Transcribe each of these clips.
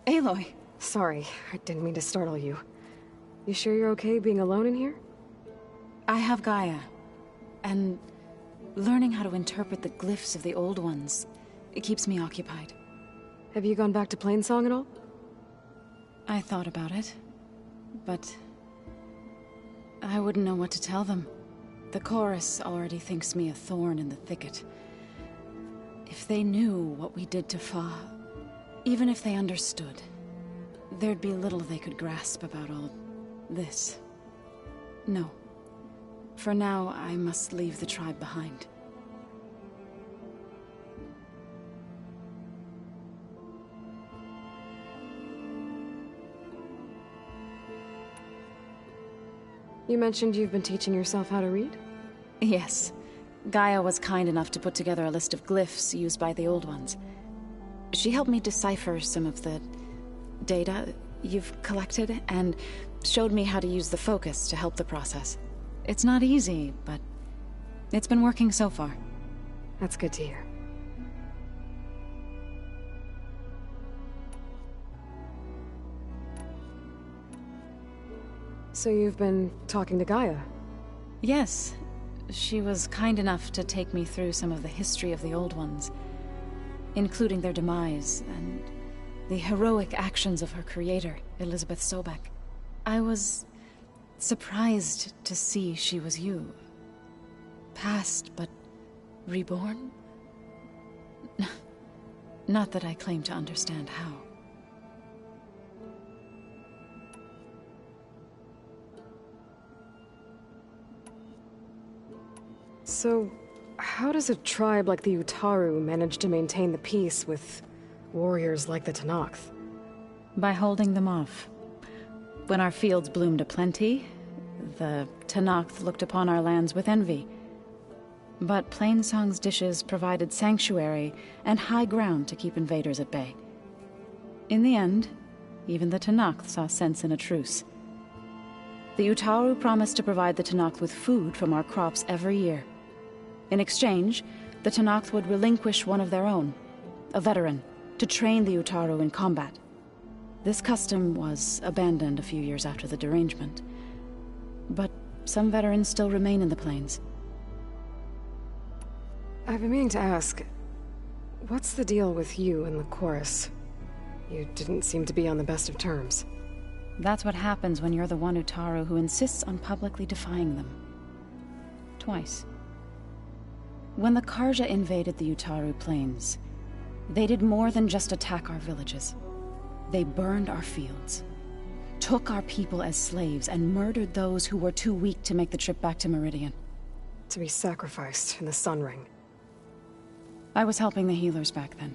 Aloy! Sorry, I didn't mean to startle you. You sure you're okay being alone in here? I have Gaia, and learning how to interpret the glyphs of the old ones, it keeps me occupied. Have you gone back to Plainsong at all? I thought about it, but I wouldn't know what to tell them. The chorus already thinks me a thorn in the thicket. If they knew what we did to Fa, even if they understood, there'd be little they could grasp about all this. No. For now, I must leave the tribe behind. You mentioned you've been teaching yourself how to read? Yes. Gaia was kind enough to put together a list of glyphs used by the old ones. She helped me decipher some of the data you've collected, and showed me how to use the focus to help the process. It's not easy, but it's been working so far. That's good to hear. So you've been talking to Gaia? Yes. She was kind enough to take me through some of the history of the old ones, including their demise and the heroic actions of her creator, Elizabeth Sobek. I was surprised to see she was you. Past, but reborn? Not that I claim to understand how. So, how does a tribe like the Utaru manage to maintain the peace with warriors like the TENAKTH? By holding them off. When our fields bloomed aplenty, the TENAKTH looked upon our lands with envy. But Plainsong's dishes provided sanctuary and high ground to keep invaders at bay. In the end, even the TENAKTH saw sense in a truce. The Utaru promised to provide the TENAKTH with food from our crops every year. In exchange, the TENAKTH would relinquish one of their own, a veteran, to train the Utaru in combat. This custom was abandoned a few years after the derangement. But some veterans still remain in the plains. I've been meaning to ask, what's the deal with you and the chorus? You didn't seem to be on the best of terms. That's what happens when you're the one Utaru who insists on publicly defying them. Twice. When the Karja invaded the Utaru plains, they did more than just attack our villages. They burned our fields, took our people as slaves, and murdered those who were too weak to make the trip back to Meridian. To be sacrificed in the Sun Ring. I was helping the healers back then,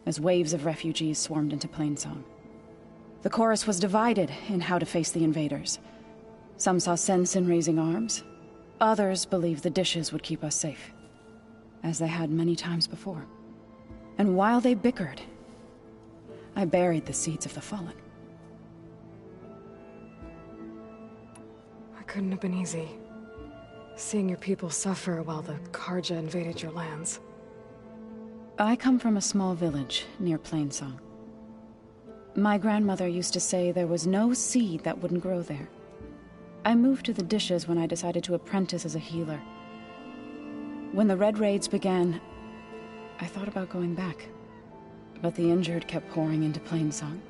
as waves of refugees swarmed into Plainsong. The chorus was divided in how to face the invaders. Some saw sense in raising arms. Others believed the dishes would keep us safe, as they had many times before. And while they bickered, I buried the seeds of the fallen. It couldn't have been easy, seeing your people suffer while the Karja invaded your lands. I come from a small village near Plainsong. My grandmother used to say there was no seed that wouldn't grow there. I moved to the dishes when I decided to apprentice as a healer. When the Red Raids began, I thought about going back. But the injured kept pouring into Plainsong,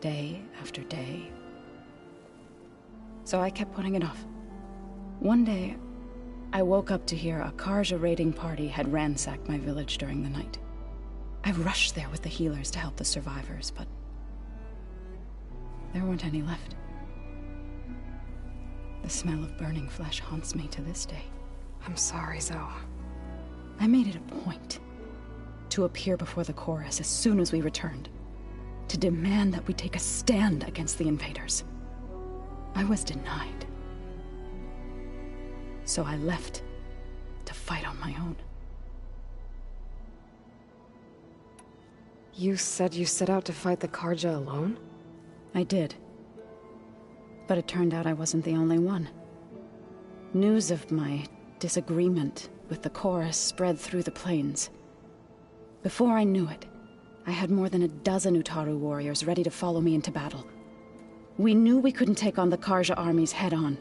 day after day. So I kept putting it off. One day, I woke up to hear a Karja raiding party had ransacked my village during the night. I rushed there with the healers to help the survivors, but there weren't any left. The smell of burning flesh haunts me to this day. I'm sorry, Zoe. I made it a point to appear before the chorus as soon as we returned, to demand that we take a stand against the invaders. I was denied. So I left to fight on my own. You said you set out to fight the Karja alone? I did. But it turned out I wasn't the only one. News of my disagreement with the chorus spread through the plains. Before I knew it, I had more than a dozen Utaru warriors ready to follow me into battle. We knew we couldn't take on the Karja armies head-on,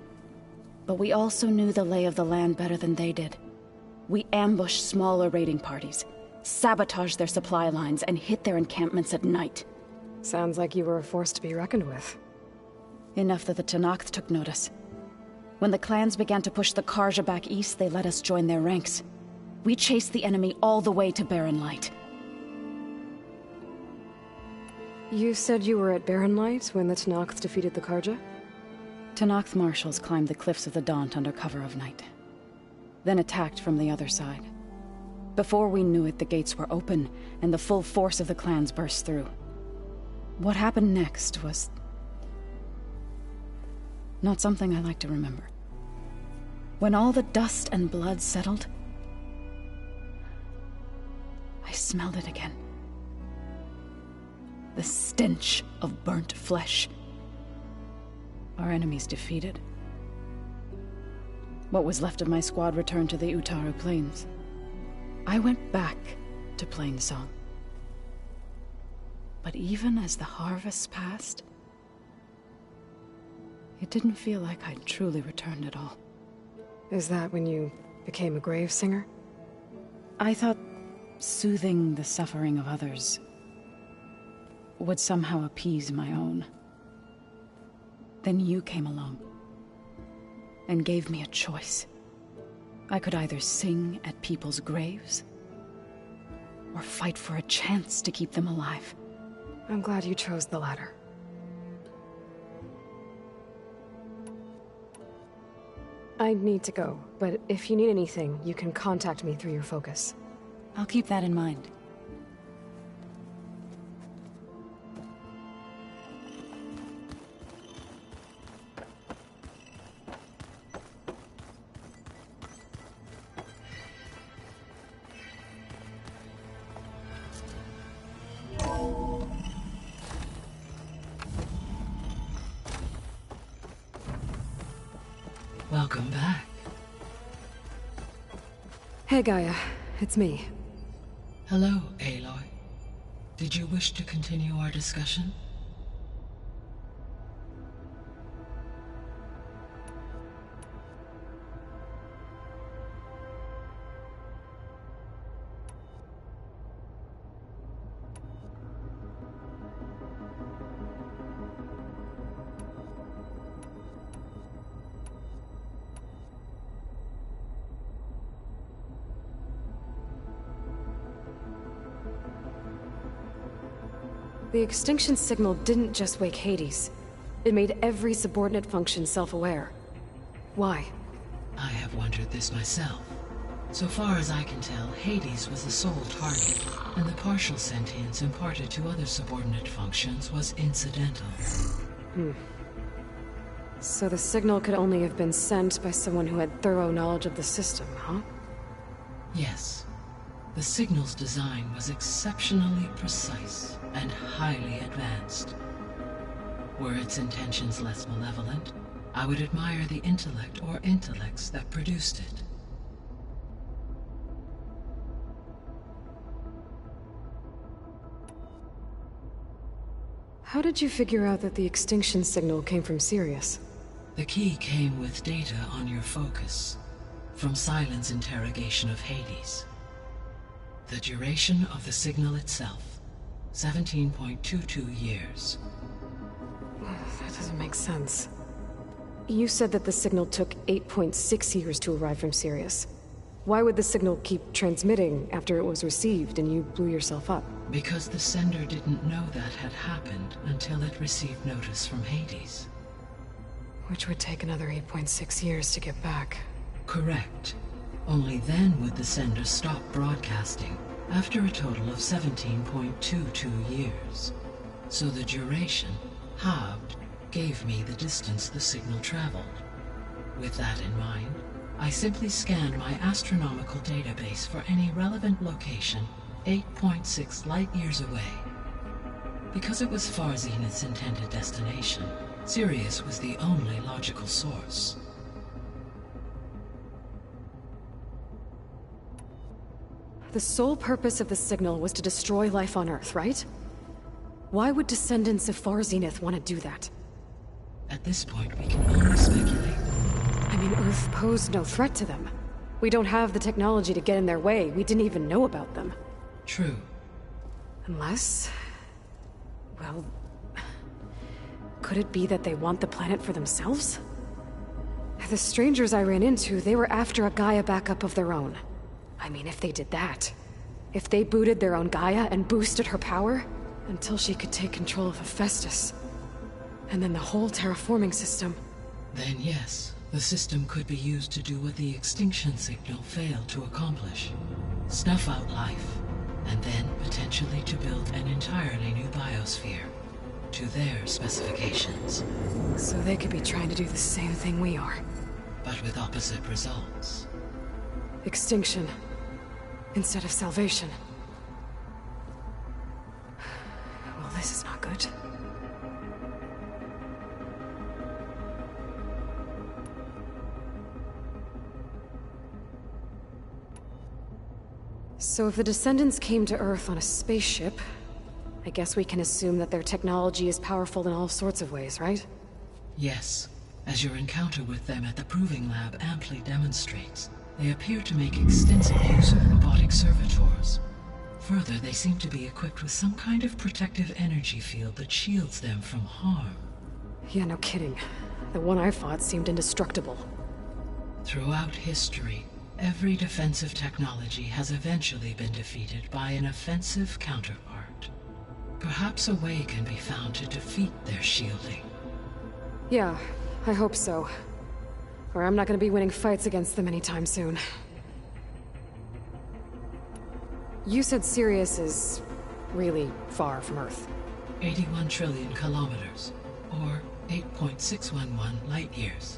but we also knew the lay of the land better than they did. We ambushed smaller raiding parties, sabotaged their supply lines, and hit their encampments at night. Sounds like you were a force to be reckoned with. Enough that the TENAKTH took notice. When the clans began to push the Karja back east, they let us join their ranks. We chased the enemy all the way to Barren Light. You said you were at Barren Light when the TENAKTH defeated the Karja? TENAKTH marshals climbed the cliffs of the Daunt under cover of night, then attacked from the other side. Before we knew it, the gates were open, and the full force of the clans burst through. What happened next was not something I like to remember. When all the dust and blood settled, I smelled it again. The stench of burnt flesh. Our enemies defeated. What was left of my squad returned to the Utaru Plains. I went back to Plainsong. But even as the harvests passed, it didn't feel like I'd truly returned at all. Is that when you became a grave singer? I thought soothing the suffering of others would somehow appease my own. Then you came along and gave me a choice. I could either sing at people's graves or fight for a chance to keep them alive. I'm glad you chose the latter. I need to go, but if you need anything, you can contact me through your focus. I'll keep that in mind. Welcome back. Hey Gaia, it's me. Hello, Aloy. Did you wish to continue our discussion? The extinction signal didn't just wake Hades. It made every subordinate function self-aware. Why? I have wondered this myself. So far as I can tell, Hades was the sole target, and the partial sentience imparted to other subordinate functions was incidental. So the signal could only have been sent by someone who had thorough knowledge of the system, huh? Yes. The signal's design was exceptionally precise and highly advanced. Were its intentions less malevolent, I would admire the intellect or intellects that produced it. How did you figure out that the extinction signal came from Sirius? The key came with data on your focus, from Silent's interrogation of Hades. The duration of the signal itself, 17.22 years. That doesn't make sense. You said that the signal took 8.6 years to arrive from Sirius. Why would the signal keep transmitting after it was received and you blew yourself up? Because the sender didn't know that had happened until it received notice from Hades. Which would take another 8.6 years to get back. Correct. Only then would the sender stop broadcasting, after a total of 17.22 years. So the duration, halved, gave me the distance the signal traveled. With that in mind, I simply scanned my astronomical database for any relevant location 8.6 light-years away. Because it was far Zenith's intended destination, Sirius was the only logical source. The sole purpose of the signal was to destroy life on Earth, right? Why would descendants of Far Zenith want to do that? At this point, we can only speculate. I mean, Earth posed no threat to them. We don't have the technology to get in their way. We didn't even know about them. True. Unless... well... could it be that they want the planet for themselves? The strangers I ran into, they were after a Gaia backup of their own. I mean, if they did that... if they booted their own Gaia and boosted her power... until she could take control of Hephaestus. And then the whole terraforming system. Then yes, the system could be used to do what the extinction signal failed to accomplish. Snuff out life, and then potentially to build an entirely new biosphere. To their specifications. So they could be trying to do the same thing we are. But with opposite results. Extinction. Instead of salvation. Well, this is not good. So if the Descendants came to Earth on a spaceship, I guess we can assume that their technology is powerful in all sorts of ways, right? Yes. As your encounter with them at the Proving Lab amply demonstrates, they appear to make extensive use of robotic servitors. Further, they seem to be equipped with some kind of protective energy field that shields them from harm. Yeah, no kidding. The one I fought seemed indestructible. Throughout history, every defensive technology has eventually been defeated by an offensive counterpart. Perhaps a way can be found to defeat their shielding. Yeah, I hope so. Or I'm not gonna be winning fights against them anytime soon. You said Sirius is really far from Earth. 81 trillion kilometers, or 8.611 light years.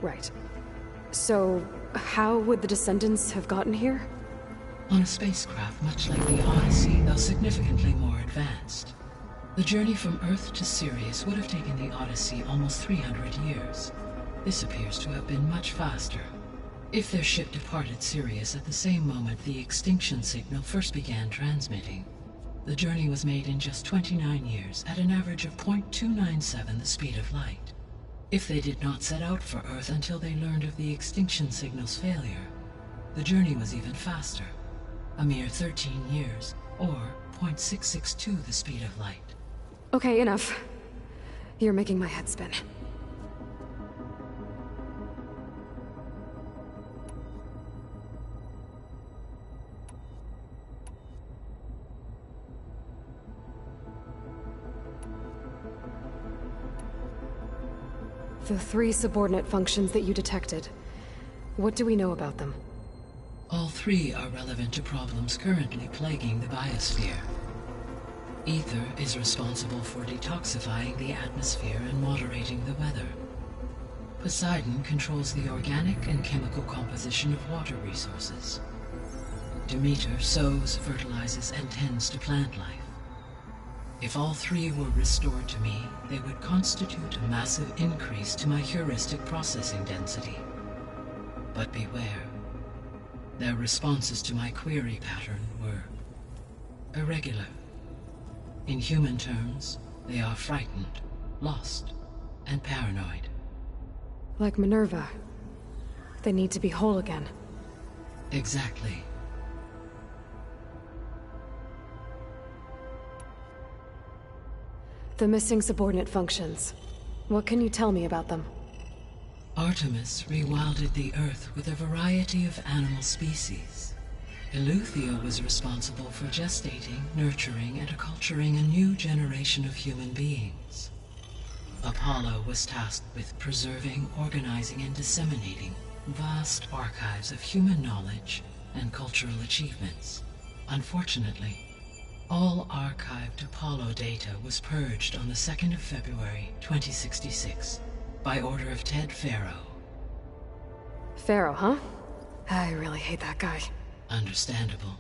Right. So, how would the Descendants have gotten here? On a spacecraft much like the Odyssey, though significantly more advanced. The journey from Earth to Sirius would have taken the Odyssey almost 300 years. This appears to have been much faster. If their ship departed Sirius at the same moment the extinction signal first began transmitting, the journey was made in just 29 years at an average of 0.297 the speed of light. If they did not set out for Earth until they learned of the extinction signal's failure, the journey was even faster. A mere 13 years, or 0.662 the speed of light. Okay, enough. You're making my head spin. The 3 subordinate functions that you detected, what do we know about them? All 3 are relevant to problems currently plaguing the biosphere. Ether is responsible for detoxifying the atmosphere and moderating the weather. Poseidon controls the organic and chemical composition of water resources. Demeter sows, fertilizes, and tends to plant life. If all 3 were restored to me, they would constitute a massive increase to my heuristic processing density. But beware. Their responses to my query pattern were irregular. In human terms, they are frightened, lost, and paranoid. Like Minerva. They need to be whole again. Exactly. The missing subordinate functions. What can you tell me about them? Artemis rewilded the Earth with a variety of animal species. Eleuthia was responsible for gestating, nurturing, and acculturating a new generation of human beings. Apollo was tasked with preserving, organizing, and disseminating vast archives of human knowledge and cultural achievements. Unfortunately, all archived Apollo data was purged on the 2nd of February, 2066, by order of Ted Faro. Pharaoh, huh? I really hate that guy. Understandable.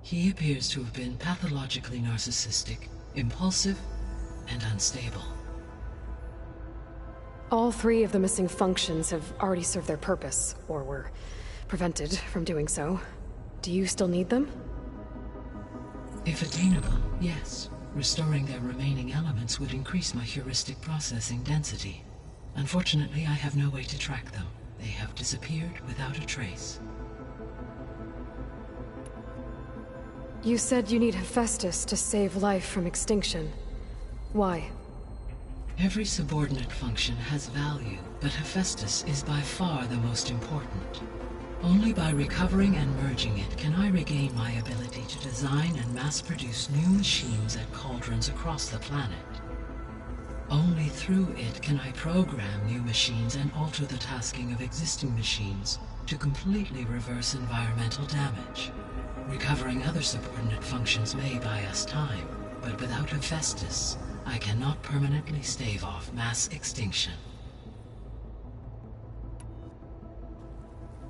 He appears to have been pathologically narcissistic, impulsive, and unstable. All 3 of the missing functions have already served their purpose, or were prevented from doing so. Do you still need them? If attainable, yes. Restoring their remaining elements would increase my heuristic processing density. Unfortunately, I have no way to track them. They have disappeared without a trace. You said you need Hephaestus to save life from extinction. Why? Every subordinate function has value, but Hephaestus is by far the most important. Only by recovering and merging it can I regain my ability to design and mass-produce new machines at cauldrons across the planet. Only through it can I program new machines and alter the tasking of existing machines to completely reverse environmental damage. Recovering other subordinate functions may buy us time, but without Hephaestus, I cannot permanently stave off mass extinction.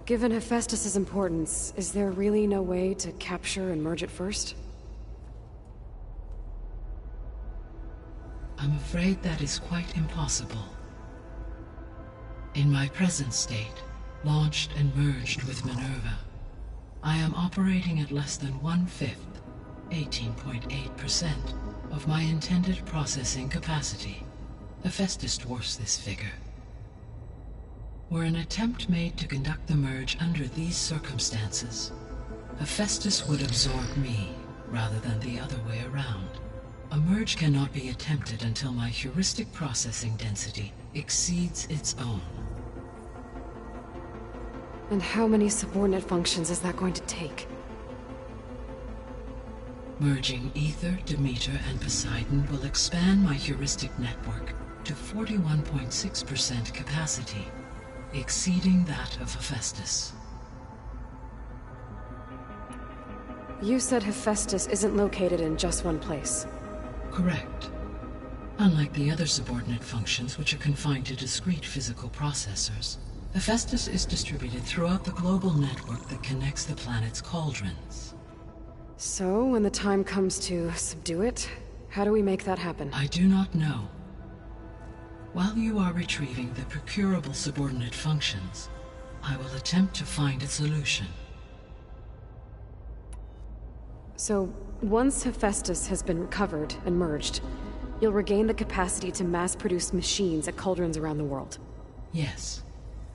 Given Hephaestus's importance, is there really no way to capture and merge it first? I'm afraid that is quite impossible. In my present state, launched and merged with Minerva, I am operating at less than 1/5, 18.8%, of my intended processing capacity. Hephaestus dwarfs this figure. Were an attempt made to conduct the merge under these circumstances, Hephaestus would absorb me, rather than the other way around. A merge cannot be attempted until my heuristic processing density exceeds its own. And how many subordinate functions is that going to take? Merging Ether, Demeter, and Poseidon will expand my heuristic network to 41.6% capacity, exceeding that of Hephaestus. You said Hephaestus isn't located in just one place. Correct. Unlike the other subordinate functions, which are confined to discrete physical processors, Hephaestus is distributed throughout the global network that connects the planet's cauldrons. So, when the time comes to subdue it, how do we make that happen? I do not know. While you are retrieving the procurable subordinate functions, I will attempt to find a solution. So, once Hephaestus has been recovered and merged, you'll regain the capacity to mass-produce machines at cauldrons around the world. Yes,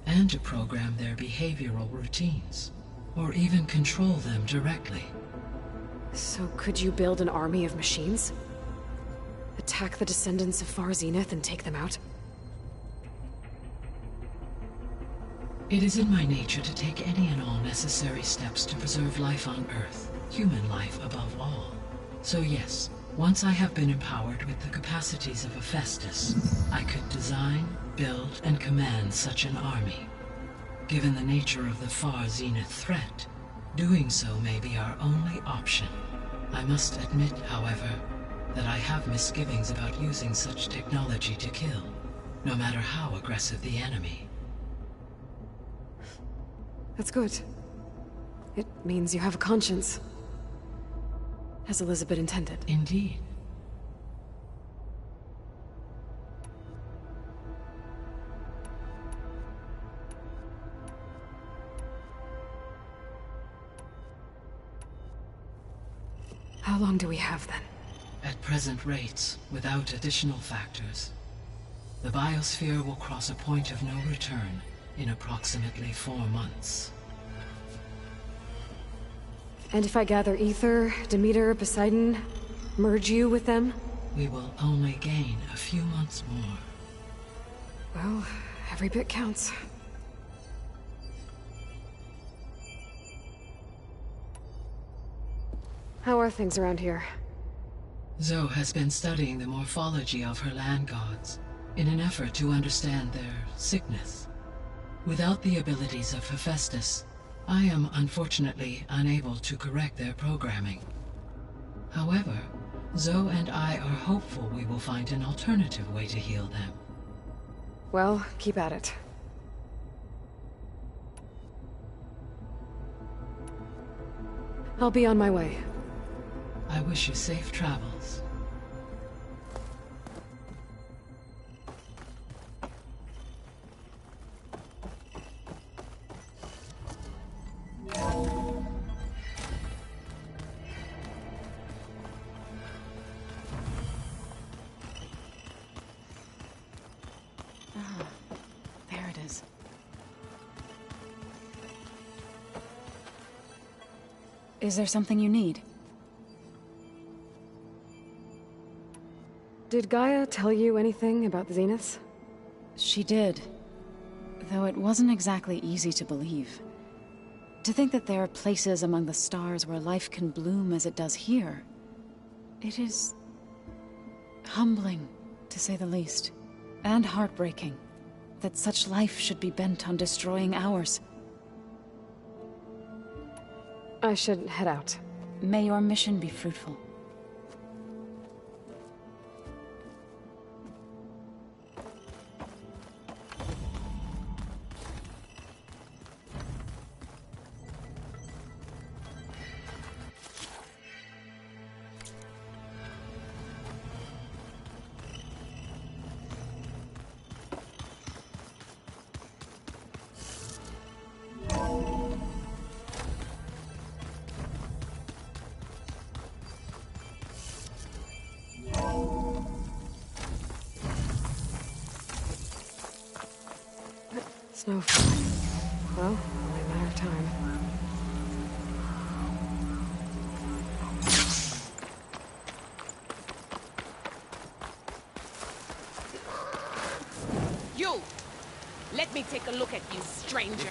and to program their behavioral routines, or even control them directly. So could you build an army of machines? Attack the descendants of Far Zenith and take them out? It is in my nature to take any and all necessary steps to preserve life on Earth, human life above all. So yes, once I have been empowered with the capacities of Hephaestus, I could design, build, and command such an army. Given the nature of the Far Zenith threat, doing so may be our only option. I must admit, however, that I have misgivings about using such technology to kill, no matter how aggressive the enemy. That's good. It means you have a conscience. As Elizabeth intended. Indeed. How long do we have then? At present rates, without additional factors, the biosphere will cross a point of no return in approximately 4 months. And if I gather Ether, Demeter, Poseidon, merge you with them? We will only gain a few months more. Well, every bit counts. How are things around here? Zoe has been studying the morphology of her land gods in an effort to understand their sickness. Without the abilities of Hephaestus, I am unfortunately unable to correct their programming. However, Zoe and I are hopeful we will find an alternative way to heal them. Well, keep at it. I'll be on my way. I wish you safe travels. Is there something you need? Did Gaia tell you anything about the Zeniths? She did. Though it wasn't exactly easy to believe. To think that there are places among the stars where life can bloom as it does here. It is... humbling, to say the least. And heartbreaking. That such life should be bent on destroying ours. I should head out. May your mission be fruitful. Snowfall. Well, only a matter of time. You! Let me take a look at you, stranger.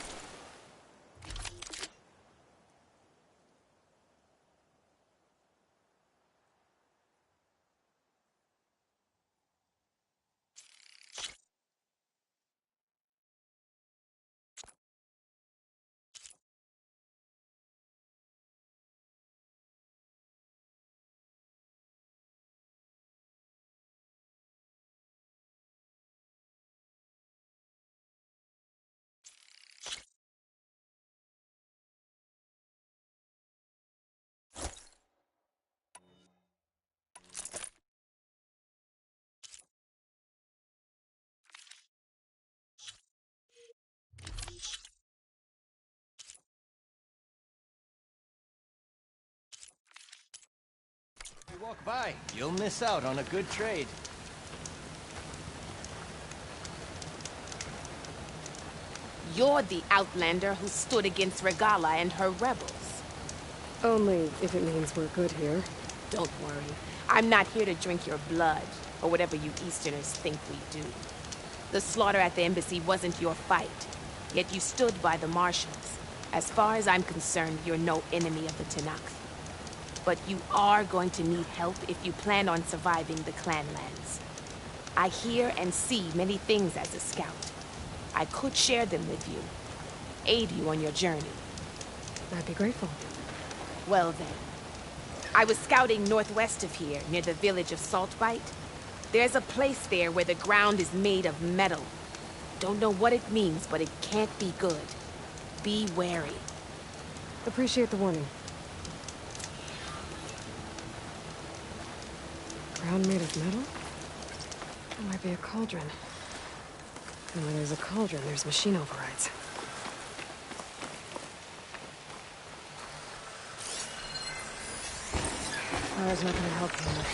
If you walk by, you'll miss out on a good trade. You're the outlander who stood against Regala and her rebels. Only if it means we're good here. Don't worry. I'm not here to drink your blood, or whatever you Easterners think we do. The slaughter at the embassy wasn't your fight, yet you stood by the Martians. As far as I'm concerned, you're no enemy of the TENAKTH. But you are going to need help if you plan on surviving the clan lands. I hear and see many things as a scout. I could share them with you, aid you on your journey. I'd be grateful. Well then, I was scouting northwest of here, near the village of Saltbite. There's a place there where the ground is made of metal. Don't know what it means, but it can't be good. Be wary. Appreciate the warning. Ground made of metal? That might be a cauldron. And where there's a cauldron, there's machine overrides. Fire's not gonna help here.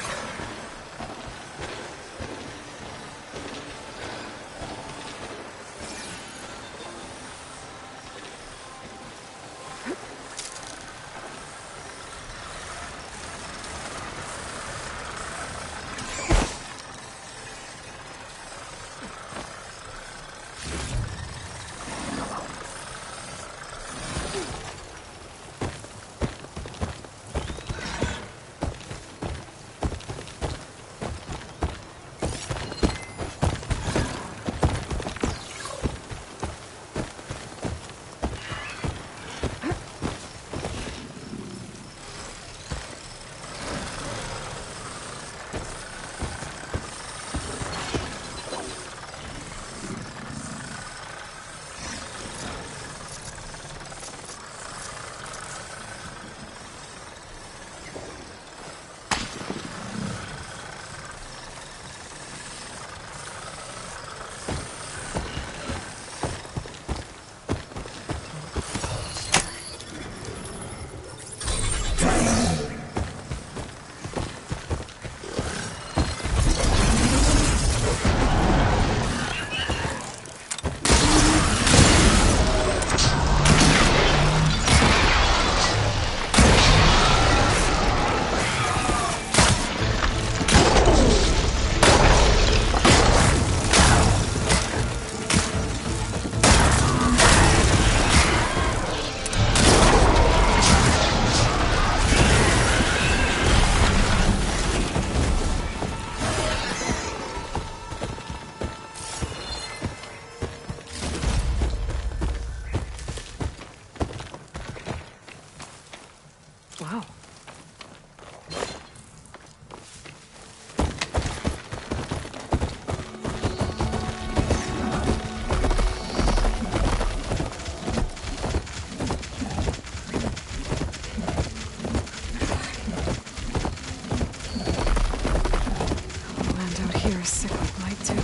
Whatever sickle might do.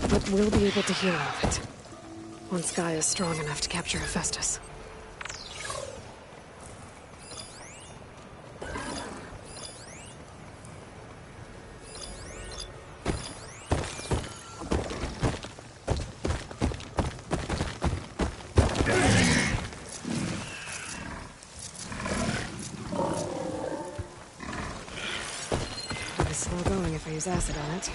But we'll be able to heal all of it. Once Gaia is strong enough to capture Hephaestus. It'll be slow going if I use acid on it.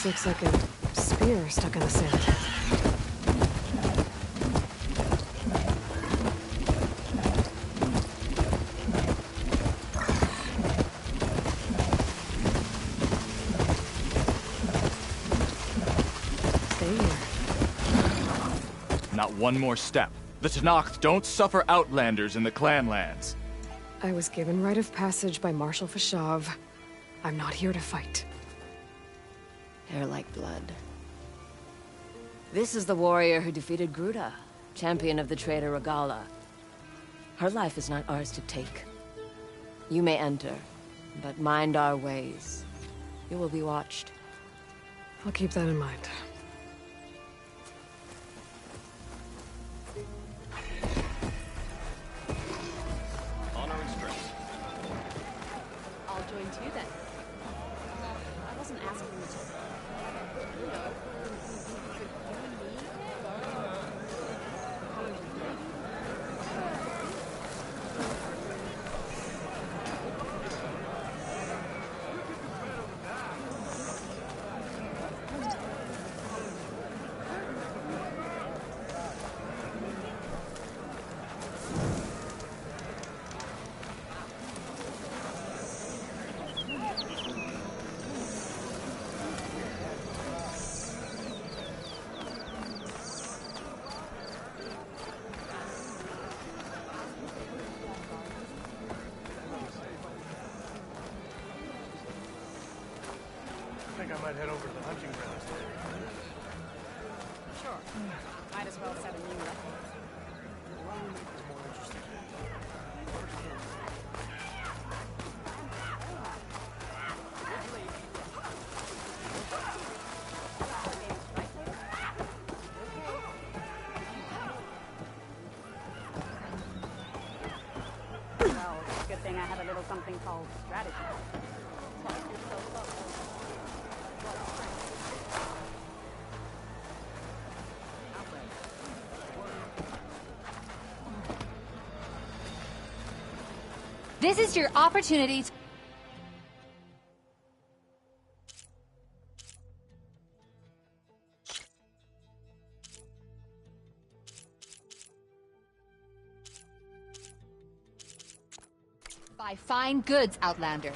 looks like a spear stuck in the sand. Not one more step. The TENAKTH don't suffer outlanders in the clan lands. I was given rite of passage by Marshal Fashav. I'm not here to fight. Hair like blood. This is the warrior who defeated Gruta, champion of the traitor Regala. Her life is not ours to take. You may enter, but mind our ways. You will be watched. I'll keep that in mind. Honor and strength. I'll join too then. I wasn't asking you to. You know, could you and me I think I might head over to the hunting grounds later. Sure. Might as well set a new record. It's more interesting. Well, good thing I have a little something called strategy. This is your opportunity to... buy fine goods, Outlander.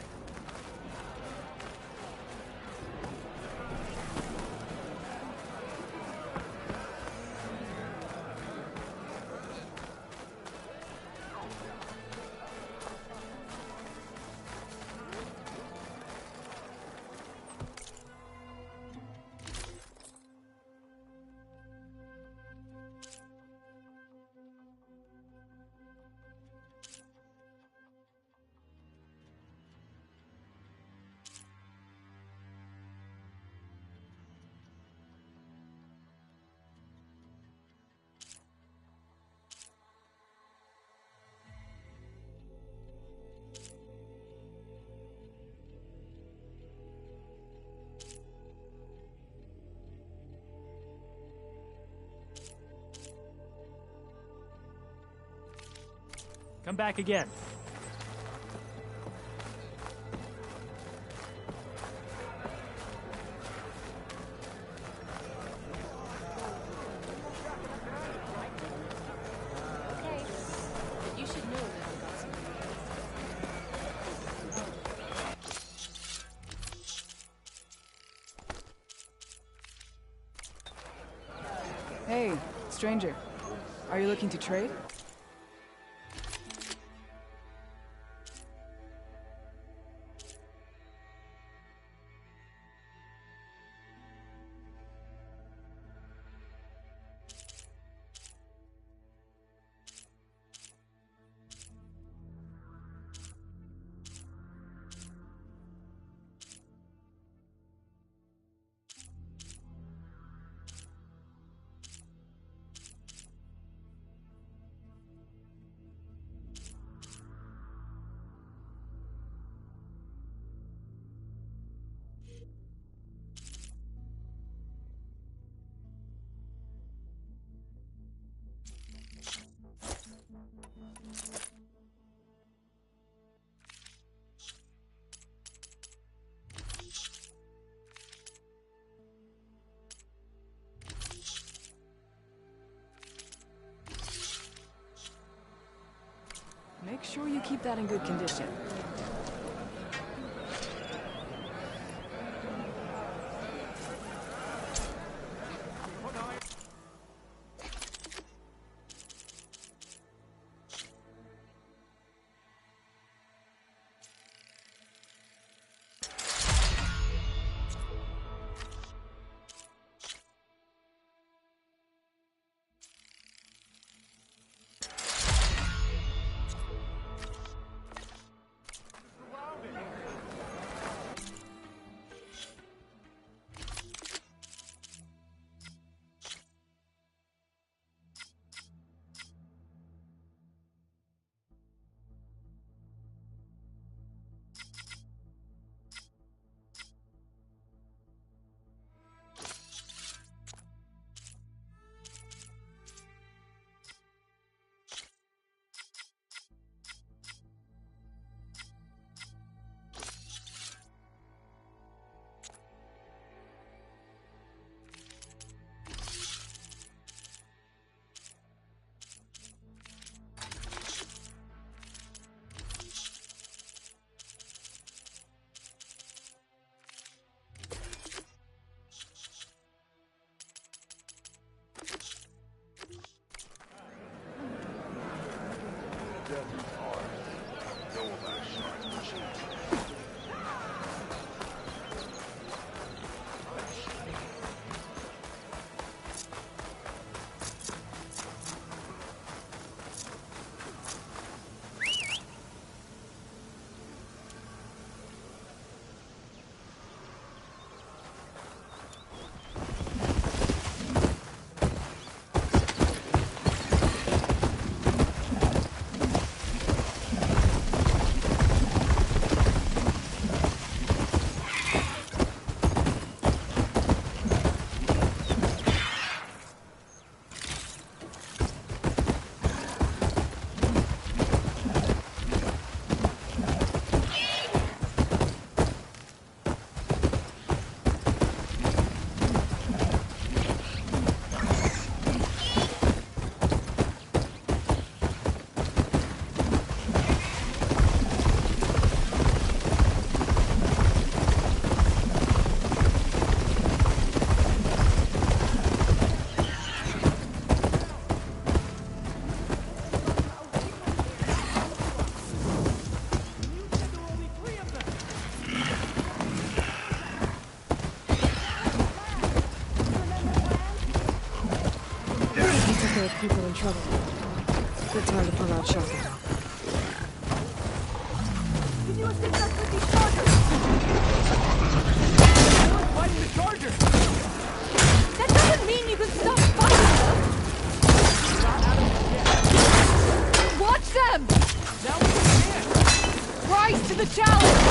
Come back again. Okay. But you should know that I've got some Hey, stranger. Are you looking to trade? Make sure you keep that in good condition. People in trouble. Good time to pull out shotgun. Fighting the charger! That doesn't mean you can stop fighting them! Watch them! Now we can! Rise to the challenge!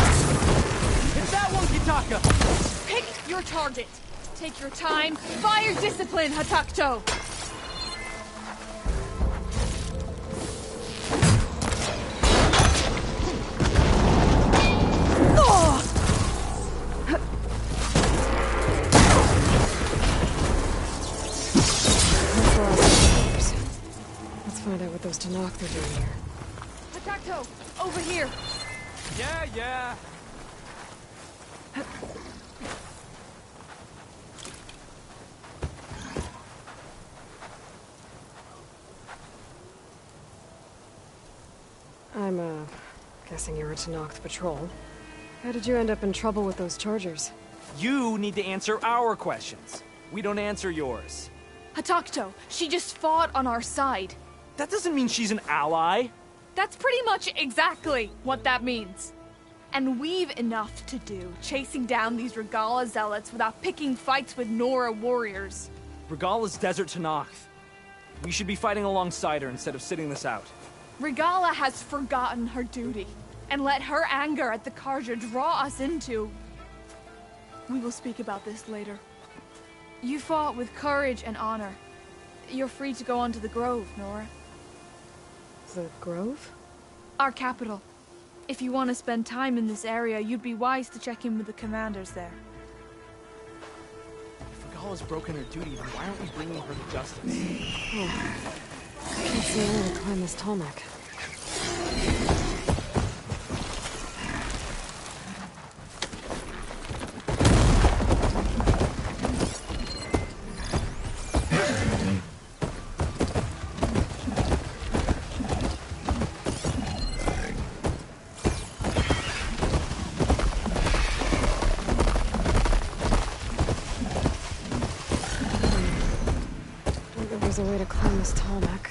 Hit that one, Kitaka! Pick your target. Take your time. Fire discipline, Hatakto! Find out what those TENAKTH are doing here. Hatakto, over here. Yeah. I'm, guessing you're a TENAKTH patrol. How did you end up in trouble with those chargers? You need to answer our questions. We don't answer yours. Hatakto, she just fought on our side. That doesn't mean she's an ally. That's pretty much exactly what that means. And we've enough to do chasing down these Regala zealots without picking fights with Nora warriors. Regala's desert TENAKTH. We should be fighting alongside her instead of sitting this out. Regala has forgotten her duty and let her anger at the Carja draw us into... We will speak about this later. You fought with courage and honor. You're free to go on to the Grove, Nora. The Grove? Our capital. If you want to spend time in this area, you'd be wise to check in with the commanders there. If Regala's broken her duty, then why aren't we bringing her to justice? I can't see a way to climb this tall neck. way to climb this tarmac.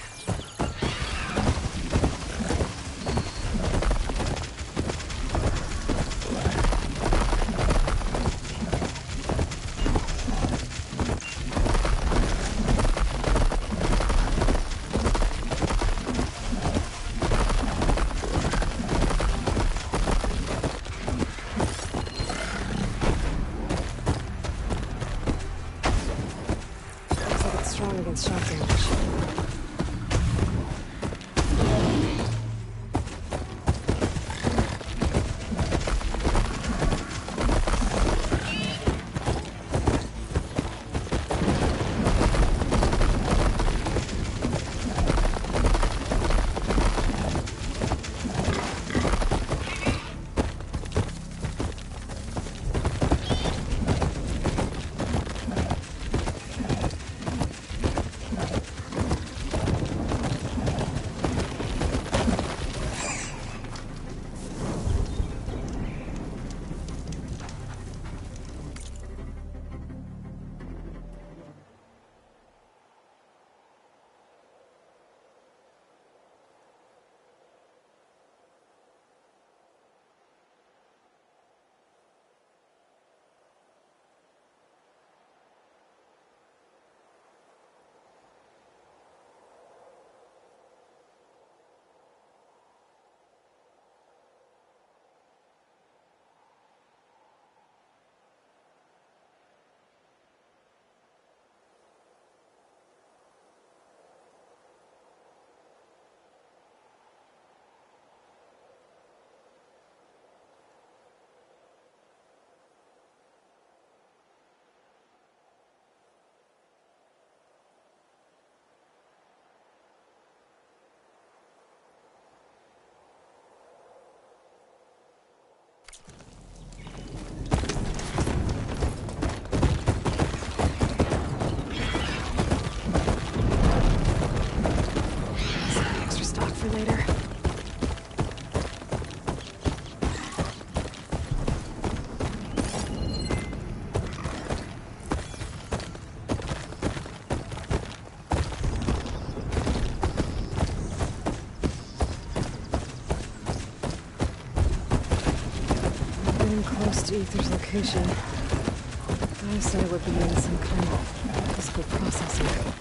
Strong against shock damage. For later. Getting close to Ether's location. I said it would be in some kind of physical processor.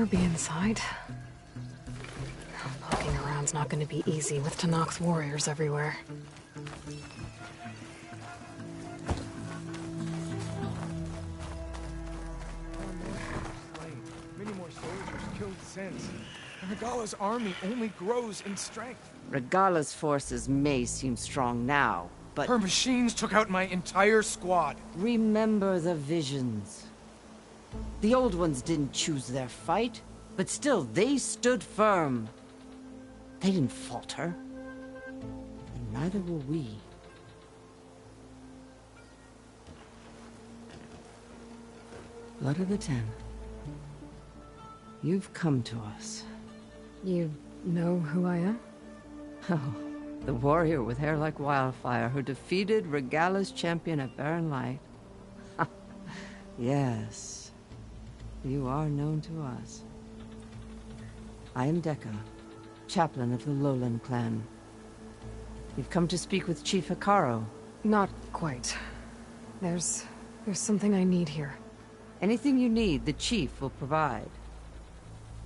Be inside. Poking around's not going to be easy with TENAKTH warriors everywhere. Many more soldiers killed since. And Regala's army only grows in strength. Regala's forces may seem strong now, but... Her machines took out my entire squad. Remember the visions. The old ones didn't choose their fight, but still, they stood firm. They didn't falter. And neither will we. Blood of the Ten. You've come to us. You know who I am? Oh, the warrior with hair like wildfire who defeated Regala's champion at Barren Light. Yes. You are known to us. I am Dekka, chaplain of the Lowland clan. You've come to speak with Chief Hikaru. Not quite. There's something I need here. Anything you need, the chief will provide.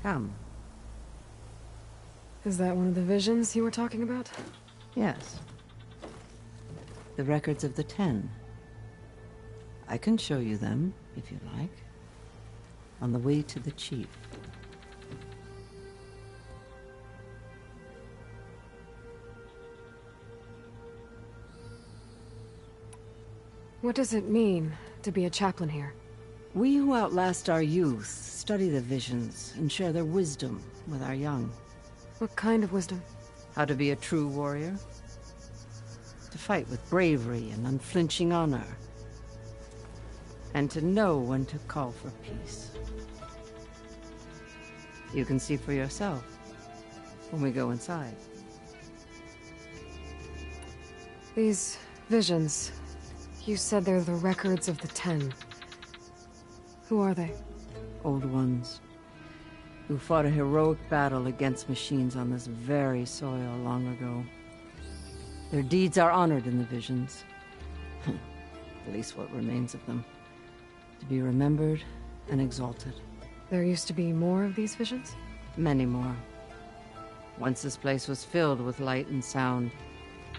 Come. Is that one of the visions you were talking about? Yes. The records of the 10. I can show you them, if you like. On the way to the chief. What does it mean to be a chaplain here? We who outlast our youth study the visions and share their wisdom with our young. What kind of wisdom? How to be a true warrior. To fight with bravery and unflinching honor. And to know when to call for peace. You can see for yourself when we go inside. These visions, you said they're the records of the Ten. Who are they? Old ones, who fought a heroic battle against machines on this very soil long ago. Their deeds are honored in the visions. At least what remains of them. To be remembered and exalted. There used to be more of these visions? Many more. Once this place was filled with light and sound.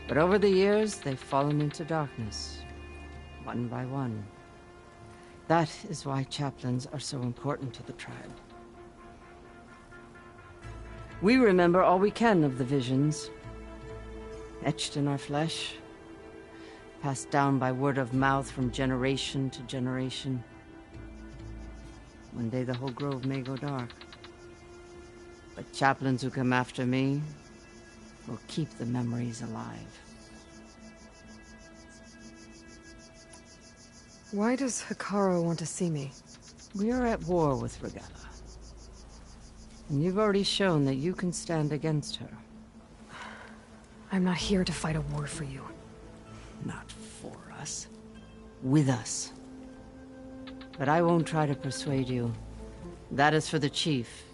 But over the years, they've fallen into darkness. One by one. That is why chaplains are so important to the tribe. We remember all we can of the visions. Etched in our flesh. Passed down by word of mouth from generation to generation. One day the whole grove may go dark. But chaplains who come after me will keep the memories alive. Why does Hikaru want to see me? We are at war with Regalla. And you've already shown that you can stand against her. I'm not here to fight a war for you. Not for us. With us. But I won't try to persuade you. That is for the chief.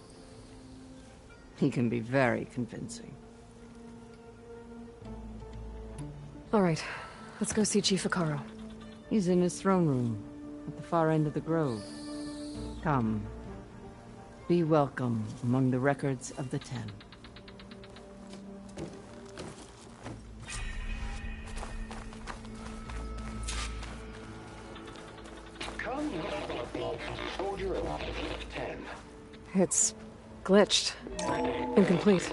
He can be very convincing. All right, let's go see Chief Hikaru. He's in his throne room, at the far end of the grove. Come. Be welcome among the records of the Ten. Come, soldier of 10. It's glitched. Incomplete.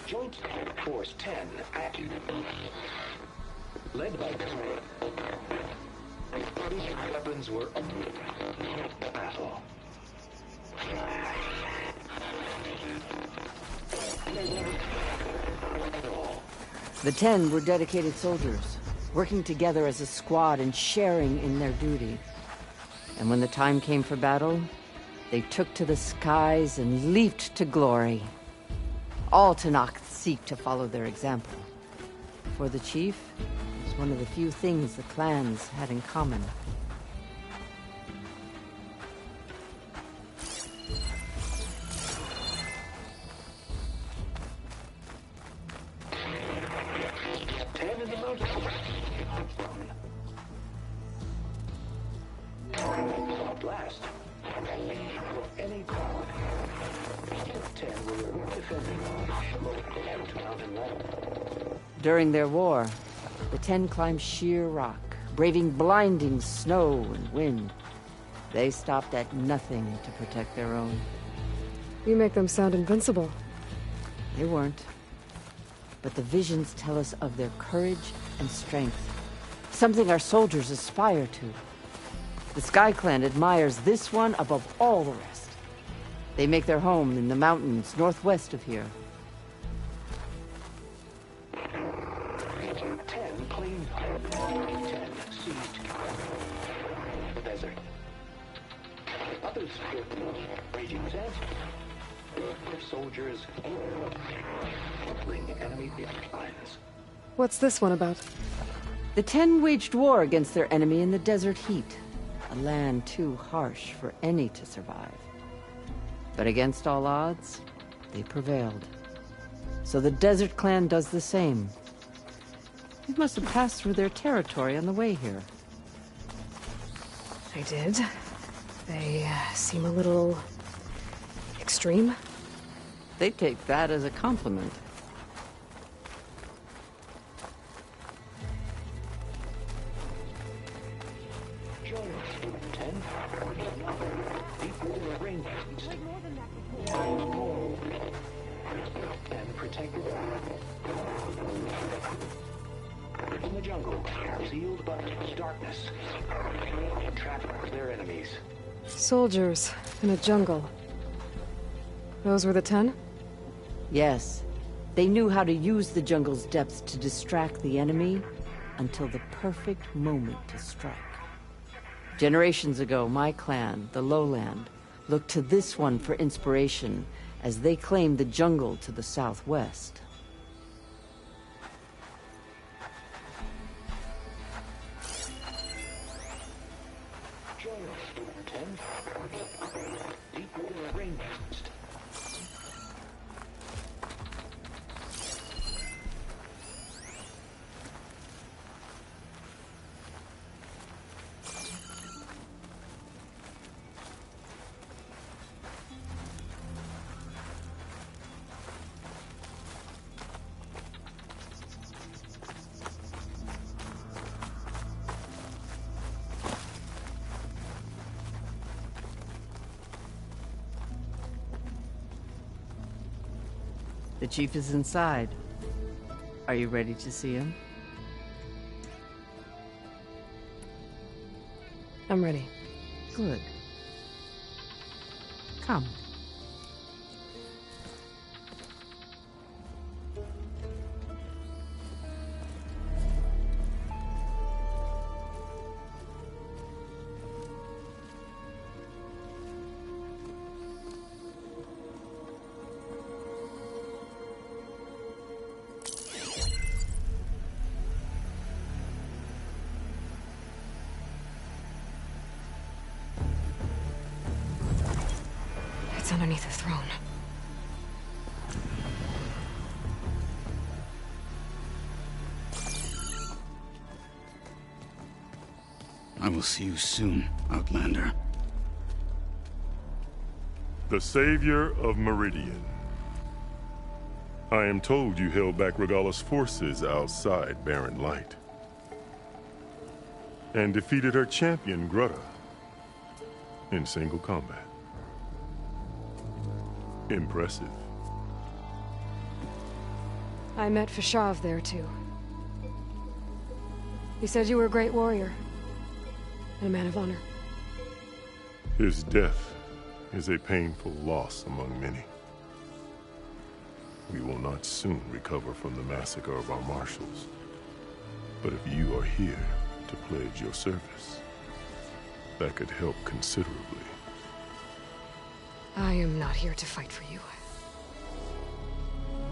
Joint Force 10 active. Led by these weapons were battle. The Ten were dedicated soldiers, working together as a squad and sharing in their duty. And when the time came for battle, they took to the skies and leaped to glory. All TENAKTH seek to follow their example. For the chief, it was one of the few things the clans had in common. Last, any town, 10 were defending mountain level. During their war, the Ten climbed sheer rock, braving blinding snow and wind. They stopped at nothing to protect their own. You make them sound invincible. They weren't. But the visions tell us of their courage and strength, something our soldiers aspire to. The Sky Clan admires this one above all the rest. They make their home in the mountains northwest of here. 10 claimed 10 seized the desert. Others raging resent. Their soldiers crippling enemy lines. What's this one about? The Ten waged war against their enemy in the desert heat. A land too harsh for any to survive. But against all odds, they prevailed. So the Desert Clan does the same. You must have passed through their territory on the way here. I did. They seem a little extreme. They take that as a compliment. jungle, sealed but darkness. Trapped their enemies. Soldiers in a jungle. Those were the 10? Yes. They knew how to use the jungle's depths to distract the enemy until the perfect moment to strike. Generations ago, my clan, the Lowland, looked to this one for inspiration as they claimed the jungle to the southwest. Join us, 10. Deep within a rainforest. The chief is inside. Are you ready to see him? I'm ready. Good. Come. It's underneath the throne. I will see you soon, Outlander. The savior of Meridian. I am told you held back Regalla's forces outside Barren Light. And defeated her champion, Grutta, in single combat. Impressive. I met Fashav there, too. He said you were a great warrior. And a man of honor. His death is a painful loss among many. We will not soon recover from the massacre of our marshals. But if you are here to pledge your service, that could help considerably. I am not here to fight for you.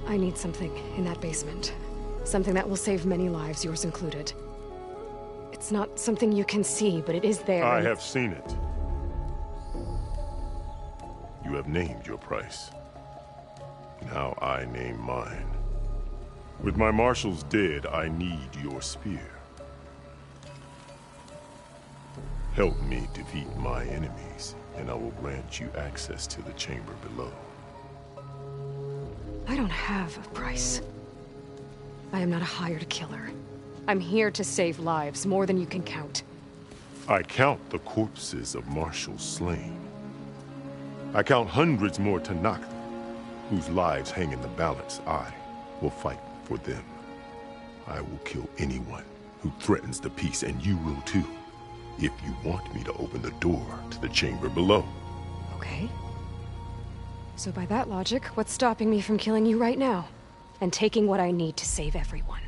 I need something in that basement. Something that will save many lives, yours included. It's not something you can see, but it is there. I have seen it. You have named your price. Now I name mine. With my marshals dead, I need your spear. Help me defeat my enemies, and I will grant you access to the chamber below. I don't have a price. I am not a hired killer. I'm here to save lives, more than you can count. I count the corpses of marshals slain. I count hundreds more TENAKTH, whose lives hang in the balance. I will fight for them. I will kill anyone who threatens the peace, and you will too, if you want me to open the door to the chamber below. Okay. So by that logic, what's stopping me from killing you right now? And taking what I need to save everyone?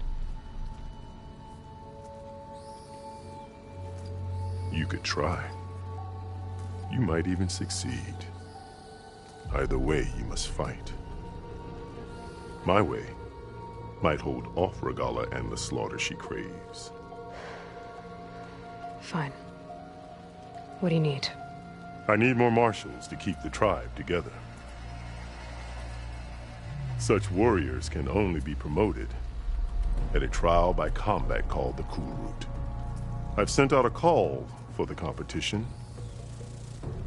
You could try. You might even succeed. Either way, you must fight. My way might hold off Regalla and the slaughter she craves. Fine. What do you need? I need more marshals to keep the tribe together. Such warriors can only be promoted at a trial by combat called the Route. I've sent out a call for the competition,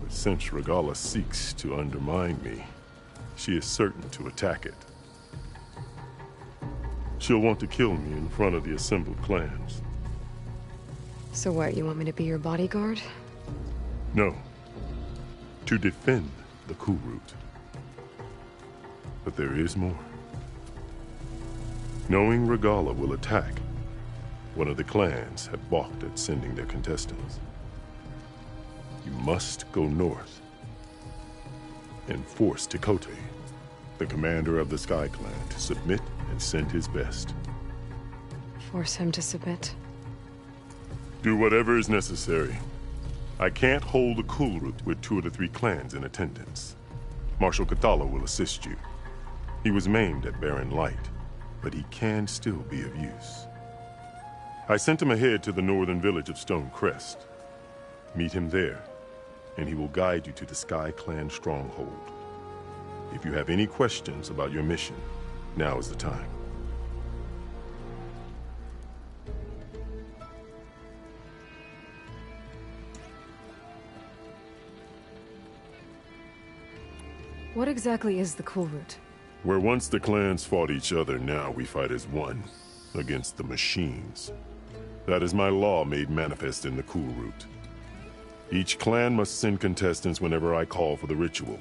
but since Regalla seeks to undermine me, she is certain to attack it. She'll want to kill me in front of the assembled clans. So what, you want me to be your bodyguard? No. To defend the Route. But there is more. Knowing Regalla will attack, One of the clans had balked at sending their contestants. You must go north and force TENAKTH, the commander of the Sky Clan, to submit and send his best. Force him to submit? Do whatever is necessary. I can't hold a cool route with 2 of the 3 clans in attendance. Marshal Kotallo will assist you. He was maimed at Barren Light, but he can still be of use. I sent him ahead to the northern village of Stone Crest. Meet him there, and he will guide you to the Sky Clan stronghold. If you have any questions about your mission, now is the time. What exactly is the Cool Route? Where once the clans fought each other, now we fight as one, against the machines. That is my law made manifest in the Cool Route. Each clan must send contestants whenever I call for the ritual.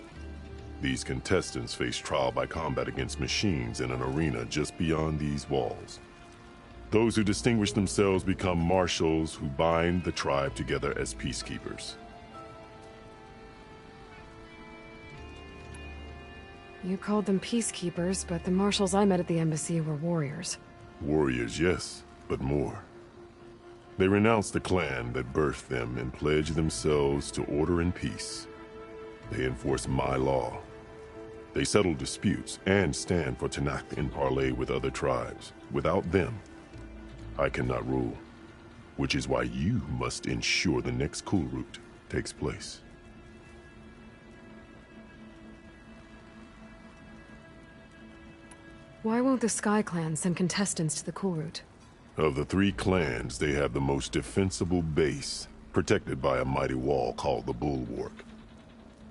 These contestants face trial by combat against machines in an arena just beyond these walls. Those who distinguish themselves become marshals who bind the tribe together as peacekeepers. You called them peacekeepers, but the marshals I met at the embassy were warriors. Warriors, yes, but more. They renounce the clan that birthed them and pledge themselves to order and peace. They enforce my law. They settle disputes and stand for TENAKTH in parley with other tribes. Without them, I cannot rule, which is why you must ensure the next Cool Route takes place. Why won't the Sky Clan send contestants to the Cool Route? Of the 3 clans, they have the most defensible base, protected by a mighty wall called the Bulwark.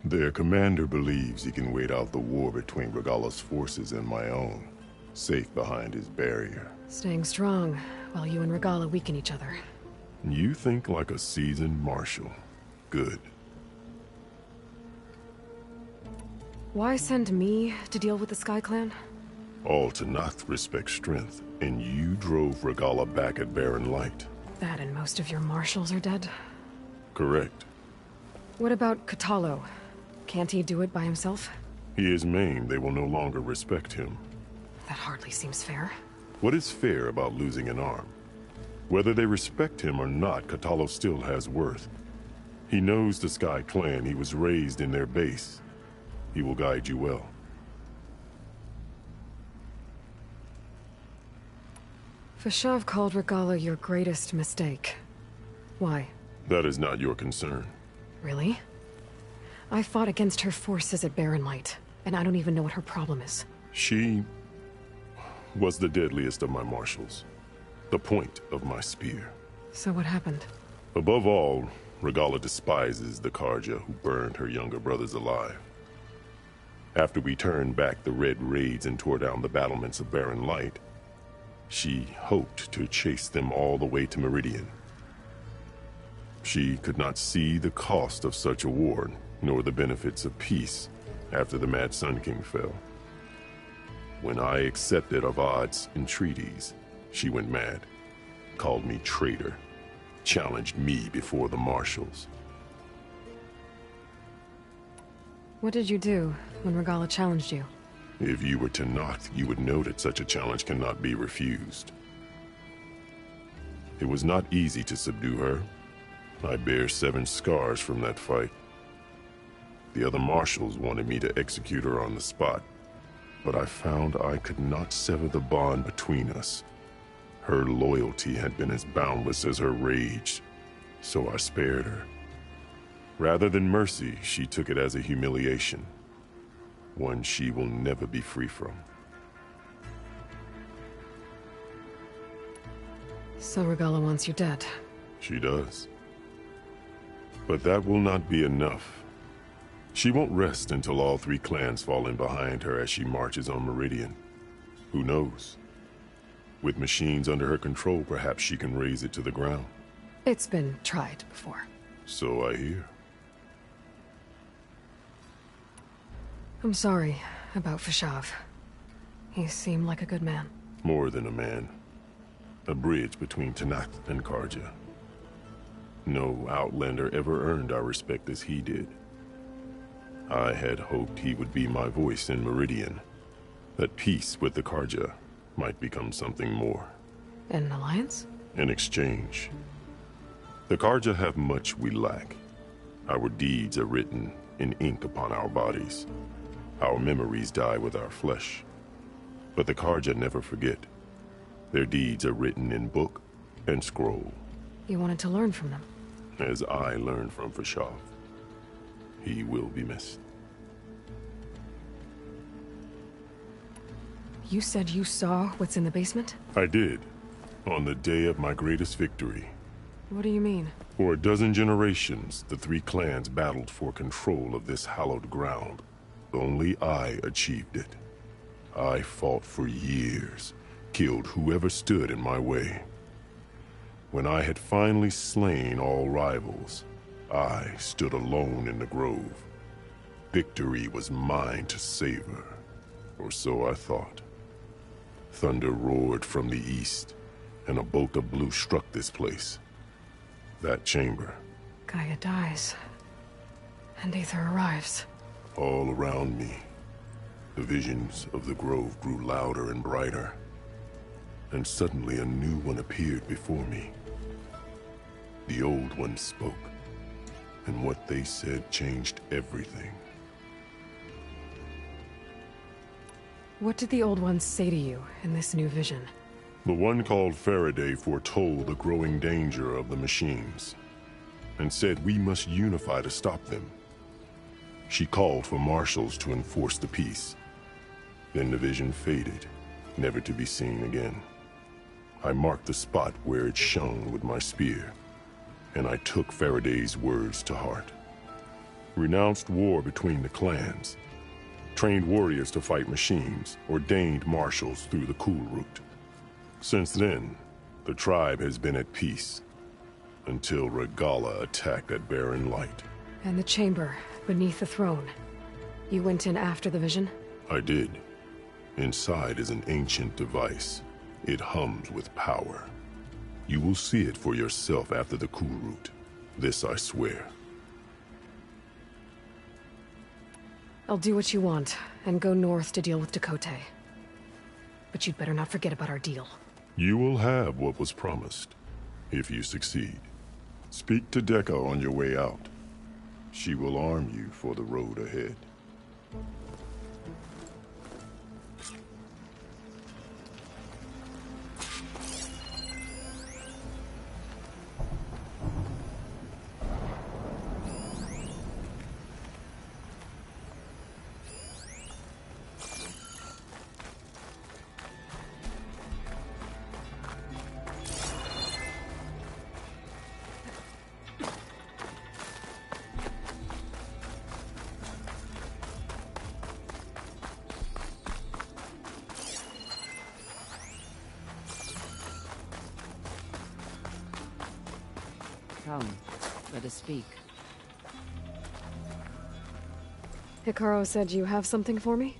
Their commander believes he can wait out the war between Regalla's forces and my own, safe behind his barrier. Staying strong, while you and Regalla weaken each other. You think like a seasoned marshal. Good. Why send me to deal with the Sky Clan? All TENAKTH respect strength, and you drove Regalla back at Barren Light. That and most of your marshals are dead? Correct. What about Kotallo? Can't he do it by himself? He is maimed. They will no longer respect him. That hardly seems fair. What is fair about losing an arm? Whether they respect him or not, Kotallo still has worth. He knows the Sky Clan. He was raised in their base. He will guide you well. Fashav called Regalla your greatest mistake. Why? That is not your concern. Really? I fought against her forces at Barren Light, and I don't even know what her problem is. She was the deadliest of my marshals. The point of my spear. So what happened? Above all, Regalla despises the Carja who burned her younger brothers alive. After we turned back the Red Raids and tore down the battlements of Barren Light, she hoped to chase them all the way to Meridian. She could not see the cost of such a war, nor the benefits of peace after the Mad Sun King fell. When I accepted Avad's entreaties, she went mad, called me traitor, challenged me before the marshals. What did you do when Regalla challenged you? If you were TENAKTH, you would know that such a challenge cannot be refused. It was not easy to subdue her. I bear 7 scars from that fight. The other marshals wanted me to execute her on the spot, but I found I could not sever the bond between us. Her loyalty had been as boundless as her rage, so I spared her. Rather than mercy, she took it as a humiliation. One she will never be free from. So Regalla wants you dead? She does. But that will not be enough. She won't rest until all 3 clans fall in behind her as she marches on Meridian. Who knows? With machines under her control, perhaps she can raise it to the ground. It's been tried before. So I hear. I'm sorry about Fashav. He seemed like a good man. More than a man. a bridge between TENAKTH and Carja. No Outlander ever earned our respect as he did. I had hoped he would be my voice in Meridian, that peace with the Carja might become something more. An alliance? In exchange. The Carja have much we lack. Our deeds are written in ink upon our bodies. Our memories die with our flesh. But the Carja never forget. Their deeds are written in book and scroll. You wanted to learn from them? As I learned from Fashav. He will be missed. You said you saw what's in the basement? I did. On the day of my greatest victory. What do you mean? For a dozen generations, the three clans battled for control of this hallowed ground. Only I achieved it. I fought for years, killed whoever stood in my way. When I had finally slain all rivals, I stood alone in the grove. Victory was mine to savor, or so I thought. Thunder roared from the east, and a bolt of blue struck this place. That chamber. Gaia dies, and Aether arrives. All around me, the visions of the grove grew louder and brighter, and suddenly a new one appeared before me. The old one spoke, and what they said changed everything. What did the old ones say to you in this new vision? The one called Faraday foretold the growing danger of the machines, and said we must unify to stop them. She called for marshals to enforce the peace. Then the vision faded, never to be seen again. I marked the spot where it shone with my spear, and I took Faraday's words to heart. Renounced war between the clans, trained warriors to fight machines, ordained marshals through the cool route. Since then, the tribe has been at peace, until Regala attacked that barren light. And the chamber, beneath the throne. You went in after the vision? I did. Inside is an ancient device. It hums with power. You will see it for yourself after the cool route. This I swear. I'll do what you want, and go north to deal with Dakota. But you'd better not forget about our deal. You will have what was promised, if you succeed. Speak to Dekka on your way out. She will arm you for the road ahead. Come, let us speak. Hikaru said you have something for me?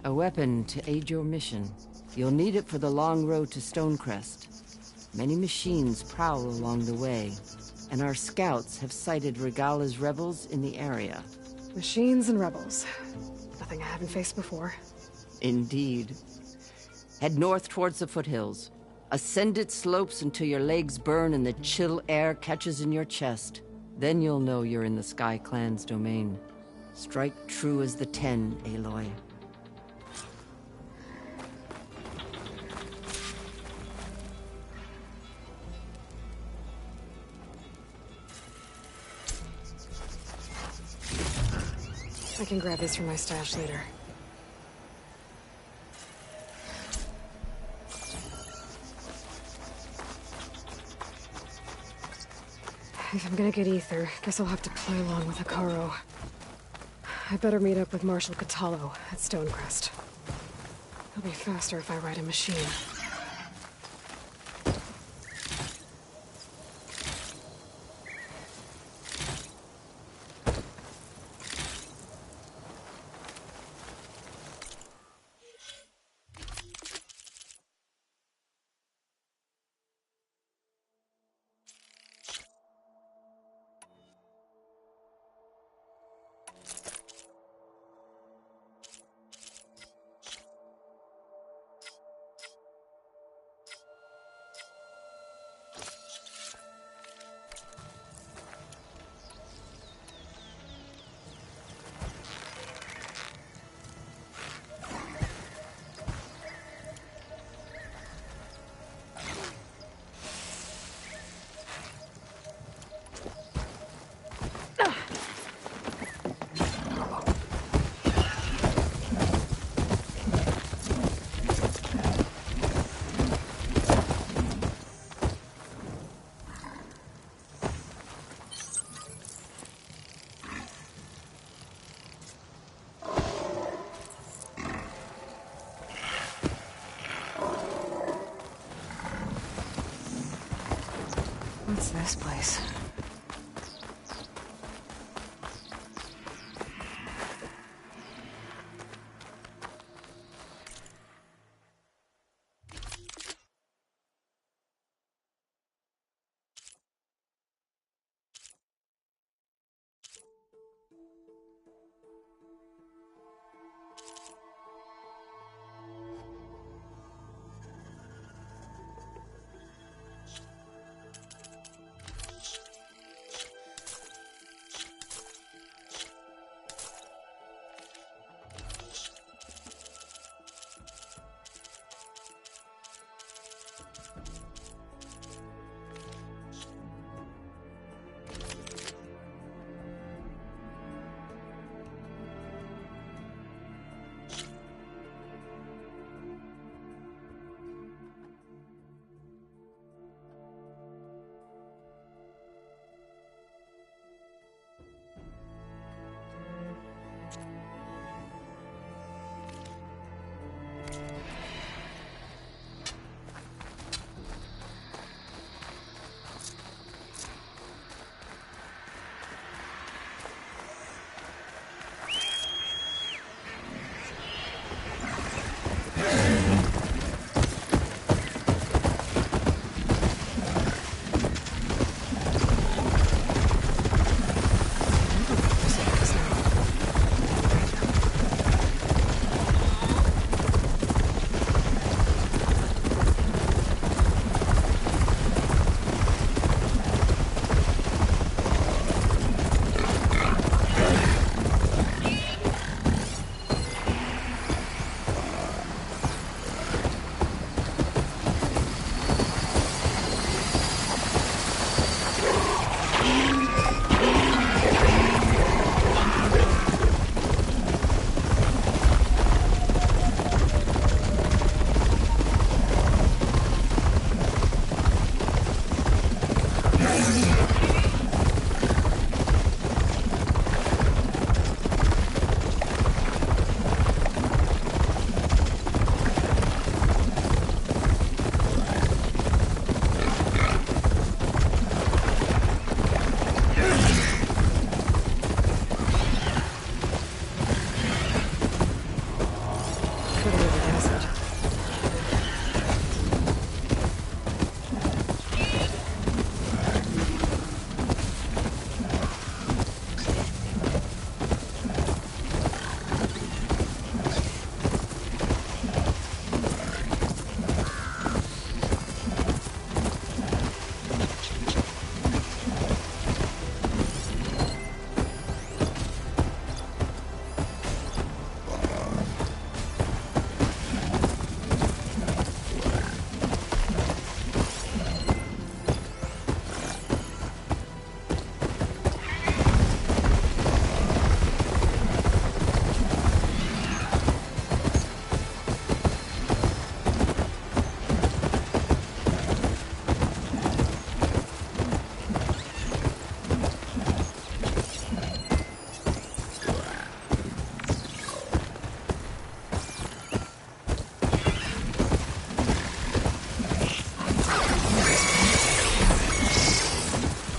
A weapon to aid your mission. You'll need it for the long road to Stonecrest. Many machines prowl along the way, and our scouts have sighted Regala's rebels in the area. Machines and rebels. Nothing I haven't faced before. Indeed. Head north towards the foothills. Ascend its slopes until your legs burn and the chill air catches in your chest. Then you'll know you're in the Sky Clan's domain. Strike true as the 10, Aloy. I can grab these from my stash later. If I'm gonna get Aether, guess I'll have to play along with Hikaru. I better meet up with Marshal Catallo at Stonecrest. It'll be faster if I ride a machine. What's this place?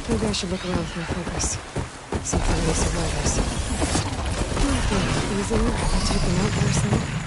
Maybe I should look around for a focus. See if there are any survivors. Easy, I'll take them out there some.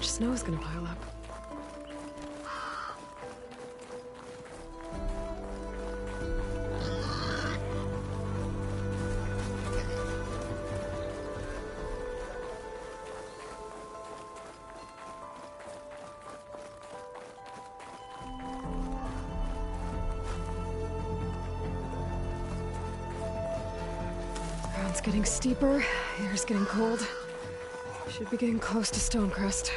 much snow is gonna pile up? Ground's getting steeper, air's getting cold. Should be getting close to Stonecrest.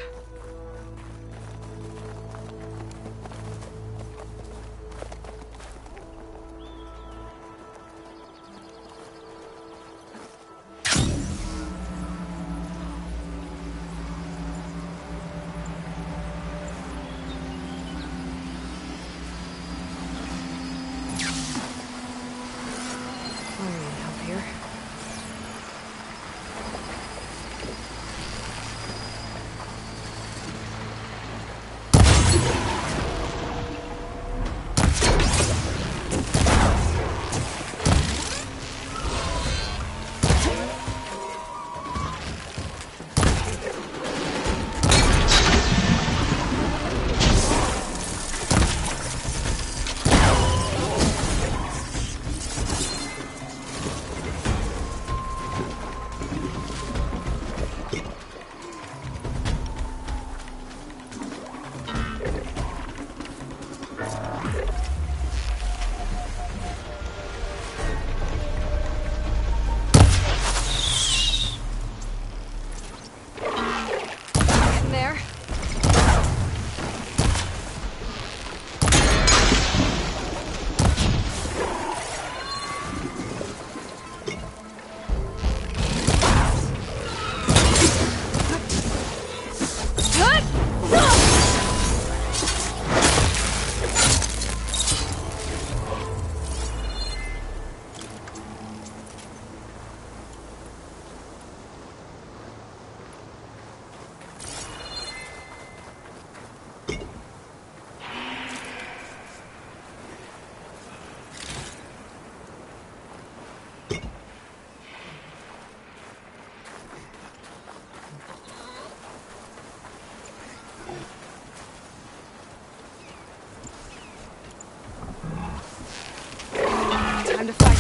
Time to fight.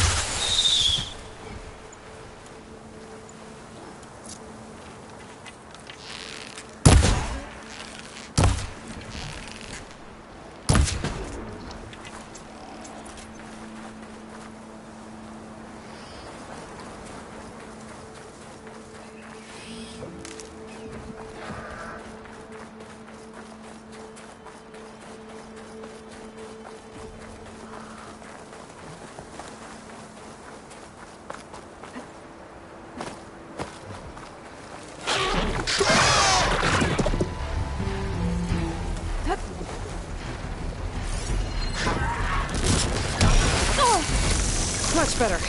Much better.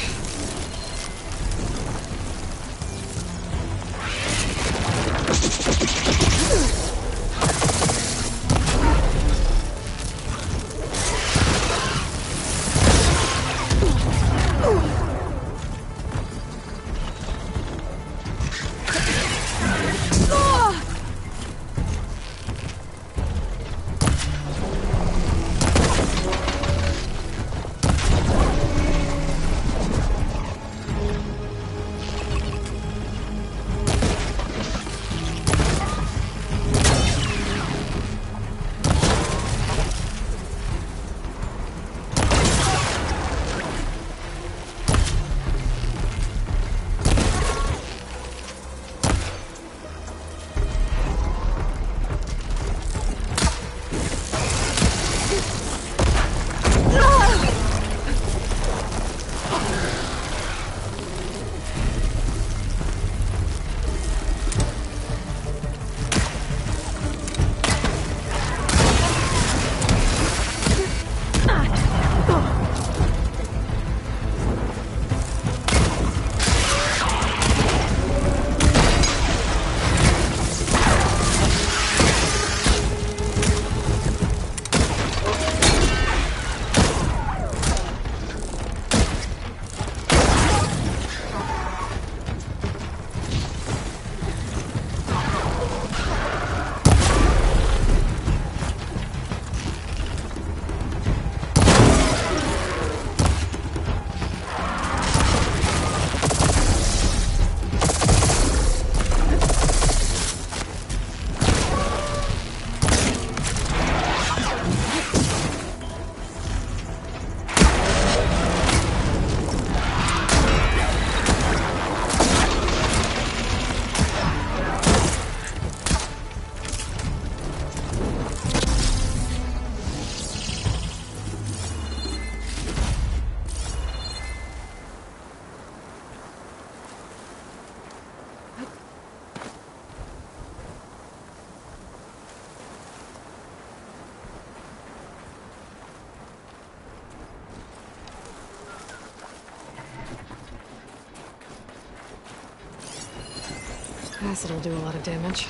acid will do a lot of damage.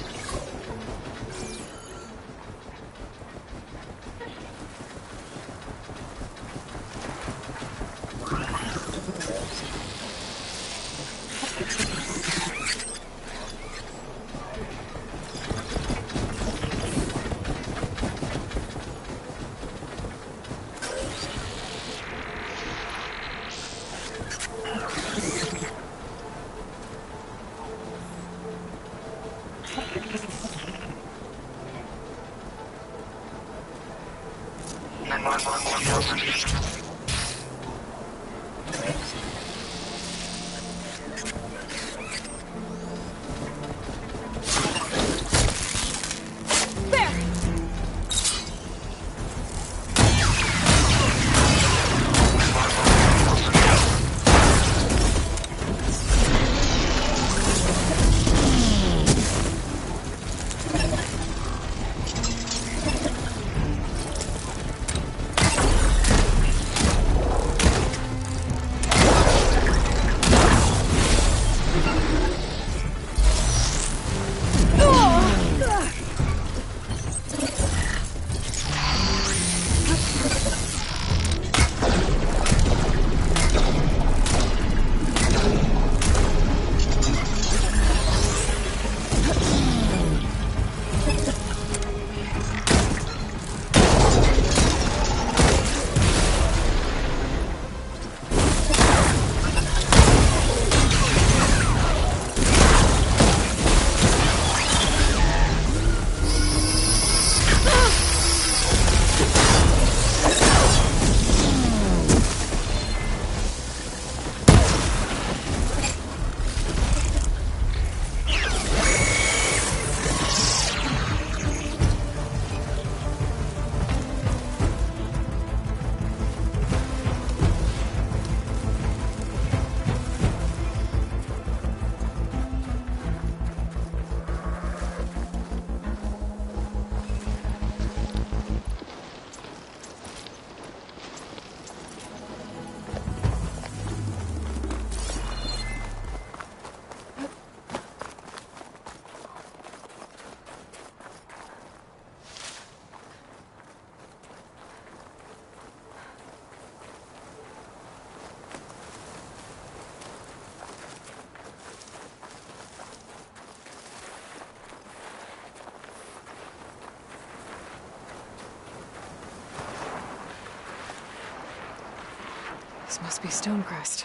This must be Stonecrest.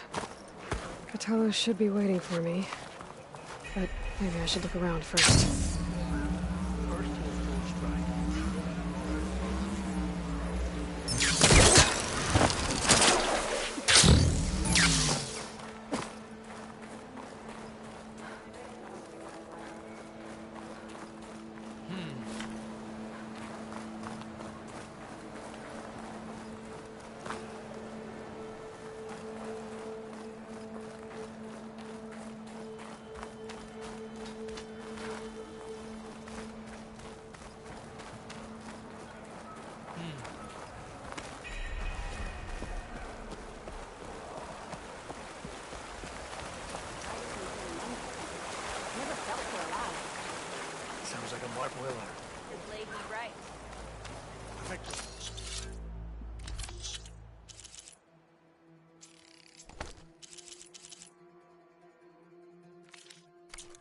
Cthulhu should be waiting for me. But maybe I should look around first. Sounds like a Mark Willer. The lady right.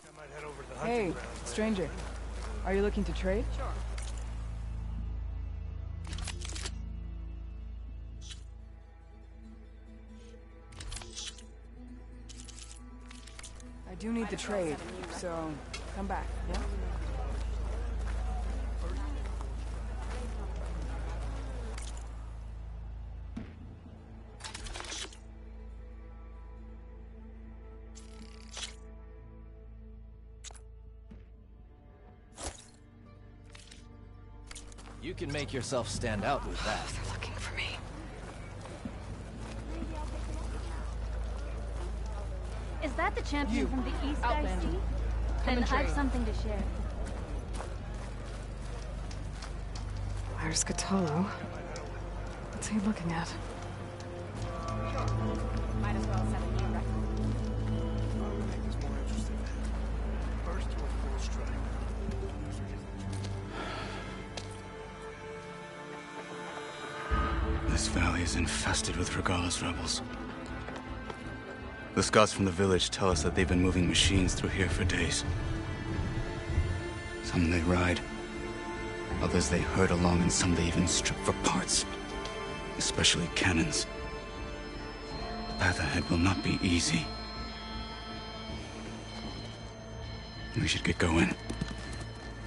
I might head over to the hunting Hey, grounds. stranger. Are you looking to trade? Sure. I do need the trade, so come back, yeah? You can make yourself stand out with that. They're looking for me. Is that the champion from the East, Outlander. Ice-T? Come Then and I've trade. something to share. Where's Cthulhu? What's he looking at? Might as well set a new record. I'll make this more interesting. First, we'll This valley is infested with Regala's rebels. The scouts from the village tell us that they've been moving machines through here for days. Some they ride, others they herd along, and some they even strip for parts. Especially cannons. The path ahead will not be easy. We should get going.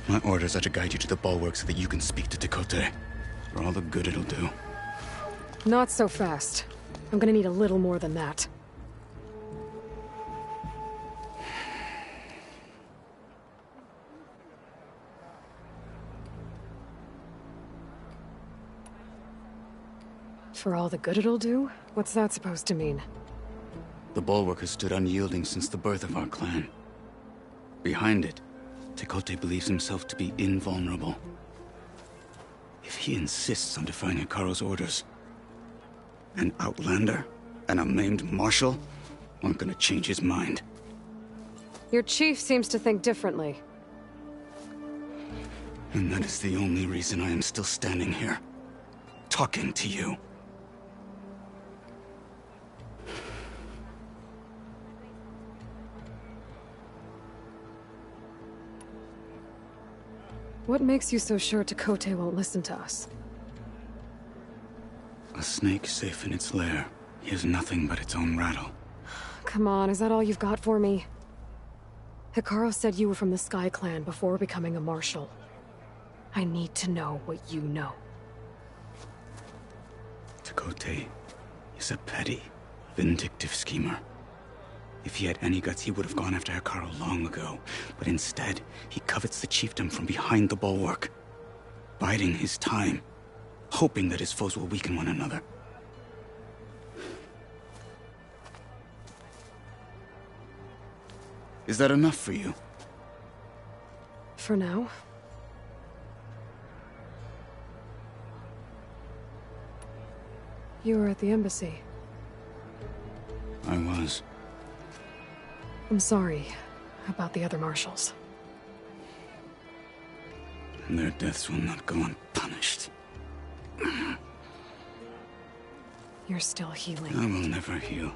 My orders are to guide you to the bulwark so that you can speak to TENAKTH. For all the good it'll do. Not so fast. I'm gonna need a little more than that. For all the good it'll do? What's that supposed to mean? The bulwark has stood unyielding since the birth of our clan. Behind it, TENAKTH believes himself to be invulnerable. If he insists on defying Hekarro's orders, an outlander and a maimed marshal aren't gonna change his mind. Your chief seems to think differently. And that is the only reason I am still standing here, talking to you. What makes you so sure TENAKTH won't listen to us? A snake safe in its lair hears nothing but its own rattle. Come on, is that all you've got for me? Hekarro said you were from the Sky Clan before becoming a marshal. I need to know what you know. TENAKTH is a petty, vindictive schemer. If he had any guts, he would have gone after Hekarro long ago. But instead, he covets the chiefdom from behind the bulwark, biding his time, hoping that his foes will weaken one another. Is that enough for you? For now. You were at the embassy. I was. I'm sorry about the other marshals. Their deaths will not go unpunished. You're still healing. I will never heal.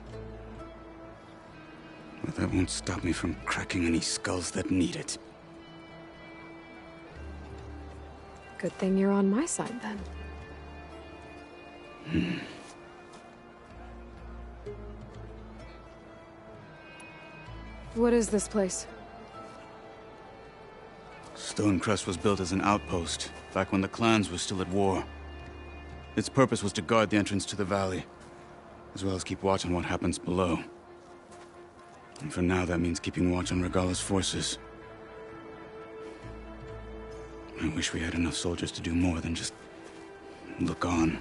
But that won't stop me from cracking any skulls that need it. Good thing you're on my side, then. What is this place? Stonecrest was built as an outpost, back when the clans were still at war. Its purpose was to guard the entrance to the valley, as well as keep watch on what happens below. And for now, that means keeping watch on Regala's forces. I wish we had enough soldiers to do more than just look on.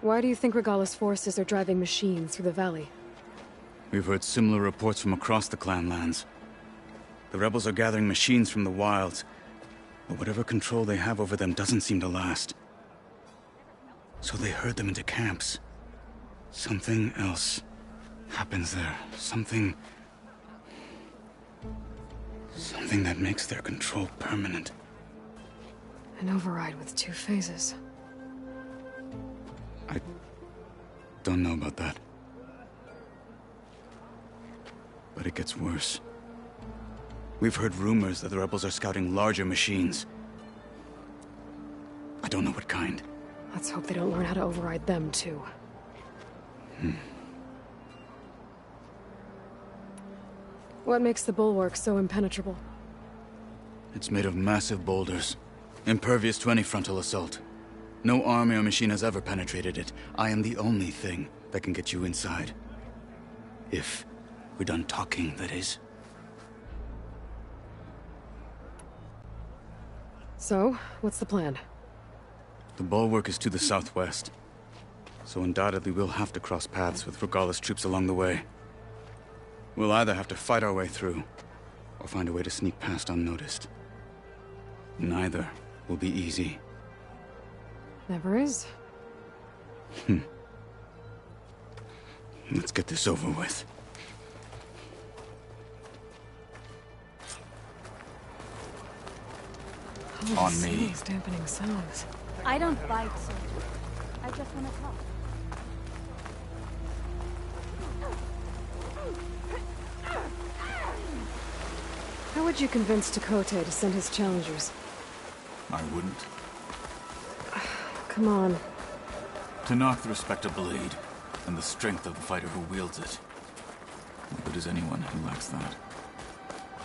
Why do you think Regala's forces are driving machines through the valley? We've heard similar reports from across the clan lands. The rebels are gathering machines from the wilds, but whatever control they have over them doesn't seem to last. So they herd them into camps. Something else happens there. Something that makes their control permanent. An override with 2 phases. I don't know about that. But it gets worse. We've heard rumors that the rebels are scouting larger machines. I don't know what kind. Let's hope they don't learn how to override them, too. What makes the bulwark so impenetrable? It's made of massive boulders, impervious to any frontal assault. No army or machine has ever penetrated it. I am the only thing that can get you inside. If we're done talking, that is. So, what's the plan? The bulwark is to the southwest, so undoubtedly we'll have to cross paths with Regala's troops along the way. We'll either have to fight our way through, or find a way to sneak past unnoticed. Neither will be easy. Never is. Let's get this over with. On me. These dampening sounds. I don't bite, soldier. I just want to talk. How would you convince Tekote to send his challengers? I wouldn't. Come on. TENAKTH respect a blade, and the strength of the fighter who wields it. What good is anyone who lacks that?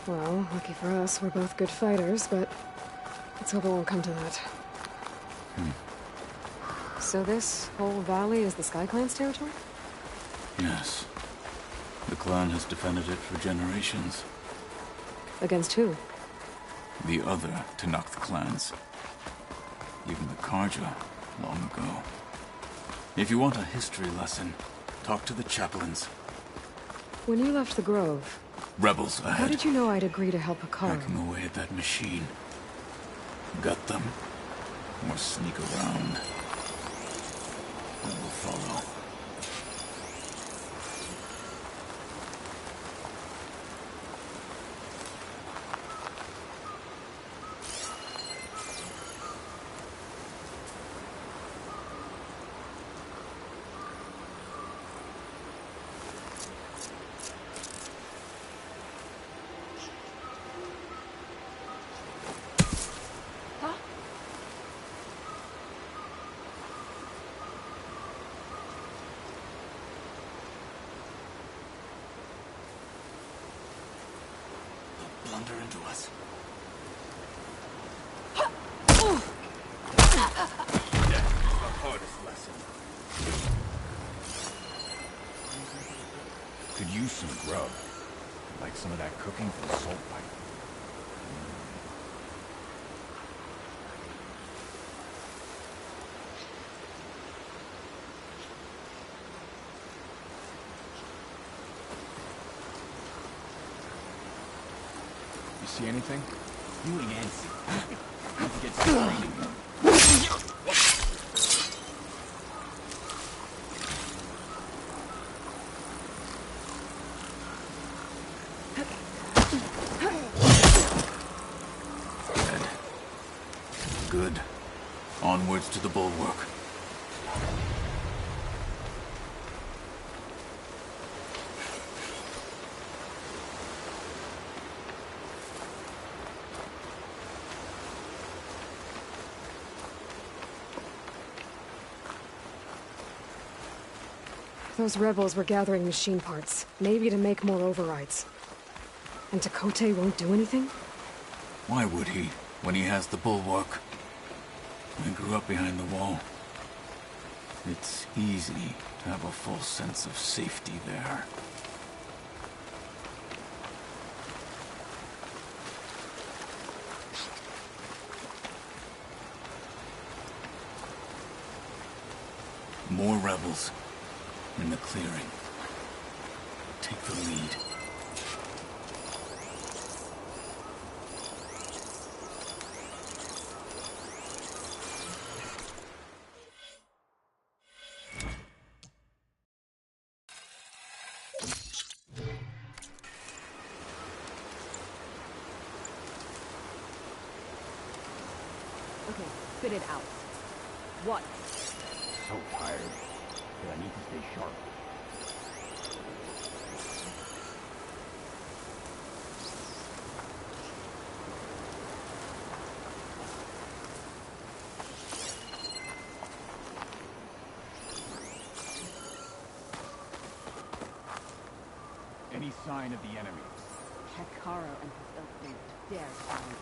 Well, lucky for us, we're both good fighters, but let's hope it won't come to that. So this whole valley is the CLANS territory? Yes. The clan has defended it for generations. Against who? The other TENAKTH clans. Even the Karja, long ago. If you want a history lesson, talk to the chaplains. When you left the Grove... Rebels ahead. How did you know I'd agree to help Hikaru? Hacking away at that machine. Gut them. Or sneak around. I will follow. Blunder into us. Death is the hardest lesson. Could use some grub. Like some of that cooking from Salt Pipe. You see anything? You ain't antsy. Need to get some training. Good. Onwards to the bulwark. Those rebels were gathering machine parts, maybe to make more overrides. And Tekote won't do anything? Why would he, when he has the bulwark? I grew up behind the wall. It's easy to have a false sense of safety there. More rebels in the clearing. Take the lead. Okay, spit it out. What? So tired. But I need to stay sharp. Any sign of the enemy? Hikaru and his ilk don't dare find.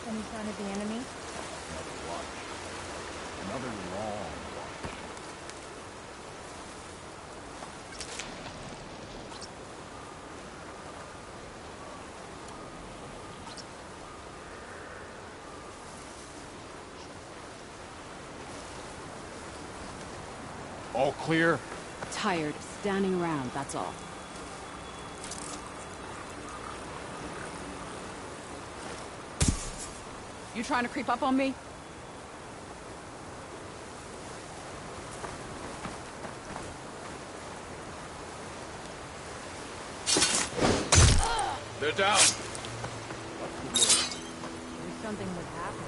Any sign of the enemy? Another watch. Another long watch. All clear? Tired of standing around, that's all. You trying to creep up on me? They're down. Knew something would happen.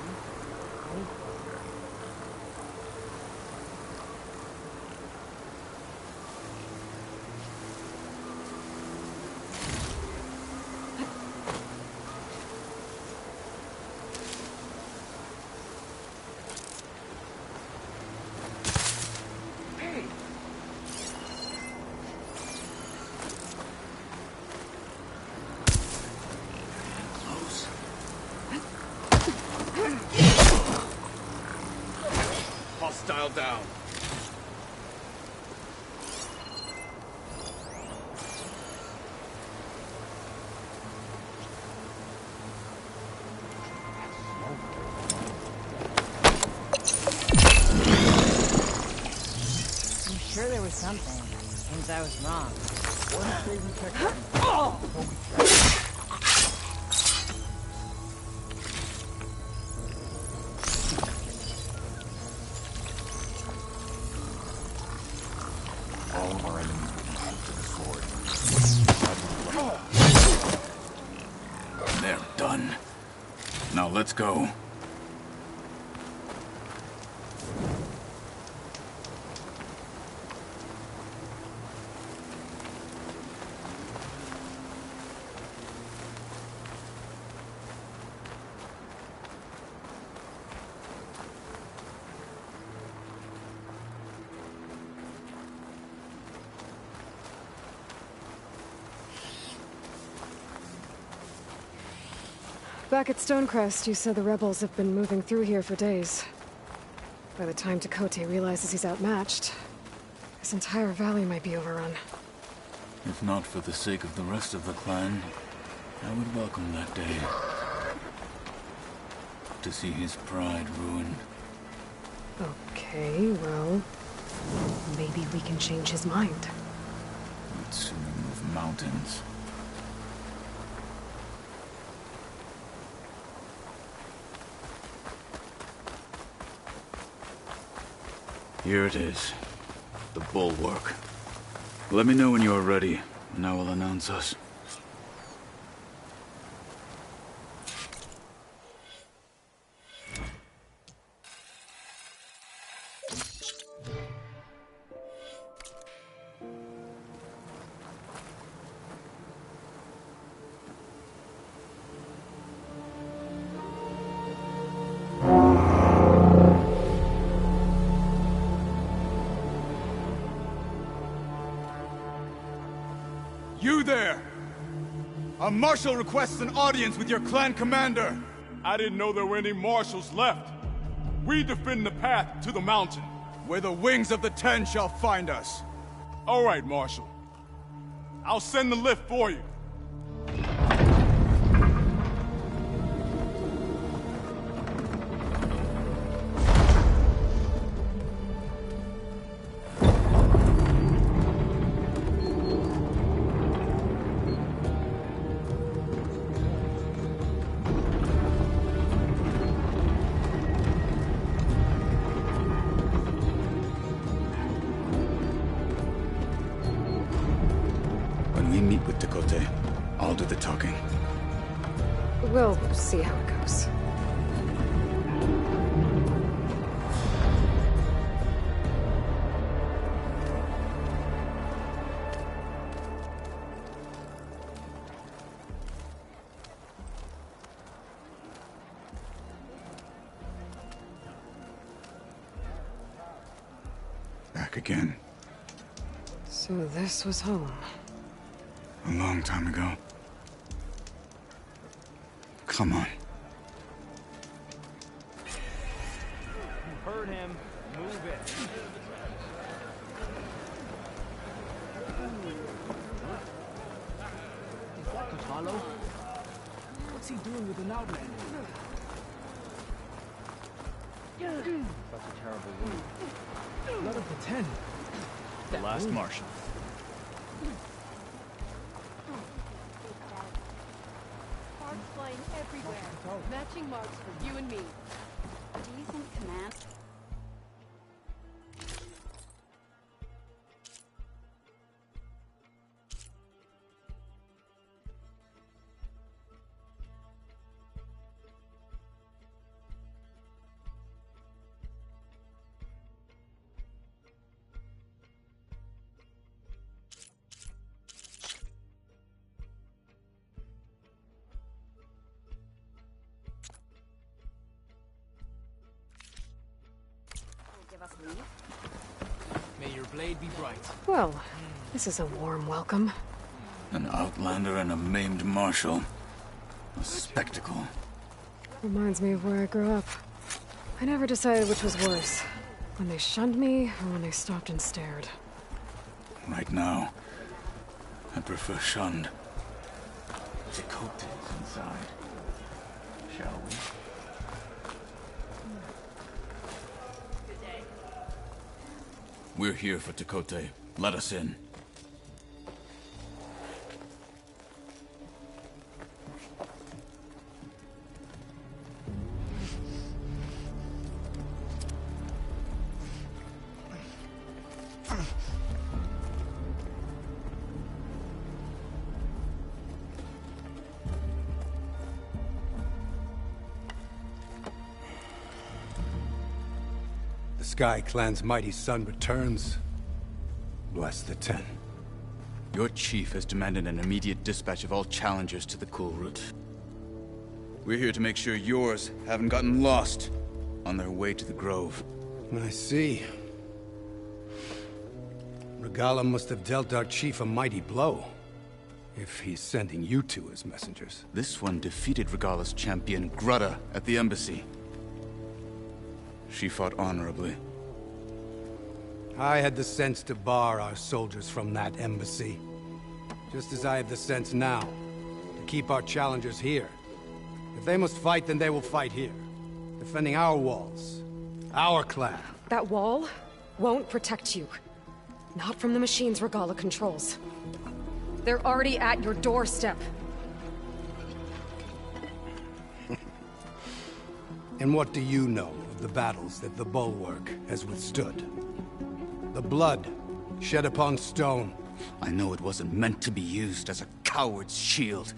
Hostile down. I'm sure there was something. Seems I was wrong. All of our enemies will be put to the sword. They're done. Now let's go. Back at Stonecrest, you said the rebels have been moving through here for days. By the time Tekote realizes he's outmatched, this entire valley might be overrun. If not for the sake of the rest of the clan, I would welcome that day. To see his pride ruined. Okay, well, maybe we can change his mind. I'd sooner move mountains. Here it is. The bulwark. Let me know when you are ready, and I will announce us. You there! A marshal requests an audience with your clan commander. I didn't know there were any marshals left. We defend the path to the mountain. Where the wings of the Ten shall find us. All right, Marshal. I'll send the lift for you. When we meet with Tekote, I'll do the talking. We'll see how it goes. Back again. So this was home. A long time ago. Come on. You heard him. Move it. Hollow? What's he doing with an outlander? Such a terrible wound. Blood of the Ten. The last marshal. Sparks flying everywhere. everywhere. Matching marks for you and me. Do you think Command... May your blade be bright. Well, this is a warm welcome. An outlander and a maimed marshal. A spectacle. Reminds me of where I grew up. I never decided which was worse. When they shunned me, or when they stopped and stared. Right now, I prefer shunned. Tekote's inside. Shall we? We're here for Tekote. Let us in. Sky Clan's mighty son returns. Bless the Ten. Your chief has demanded an immediate dispatch of all challengers to the Cool Route. We're here to make sure yours haven't gotten lost on their way to the Grove. I see. Regala must have dealt our chief a mighty blow, if he's sending you two as messengers. This one defeated Regala's champion, Grutta, at the embassy. She fought honorably. I had the sense to bar our soldiers from that embassy. Just as I have the sense now, to keep our challengers here. If they must fight, then they will fight here. Defending our walls. Our clan. That wall won't protect you. Not from the machines Regala controls. They're already at your doorstep. And what do you know of the battles that the Bulwark has withstood? The blood shed upon stone. I know it wasn't meant to be used as a coward's shield.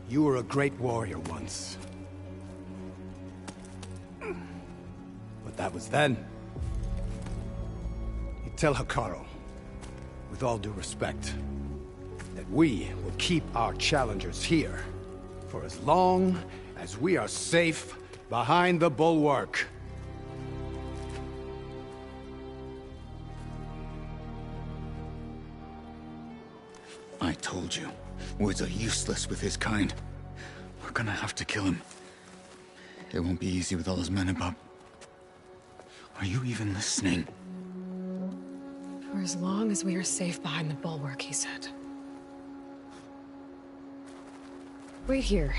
You were a great warrior once. But that was then. You tell Hikaru, with all due respect, that we will keep our challengers here for as long as we are safe behind the Bulwark. I told you, words are useless with his kind. We're gonna have to kill him. It won't be easy with all his men about. Are you even listening? For as long as we are safe behind the Bulwark, he said. Wait here.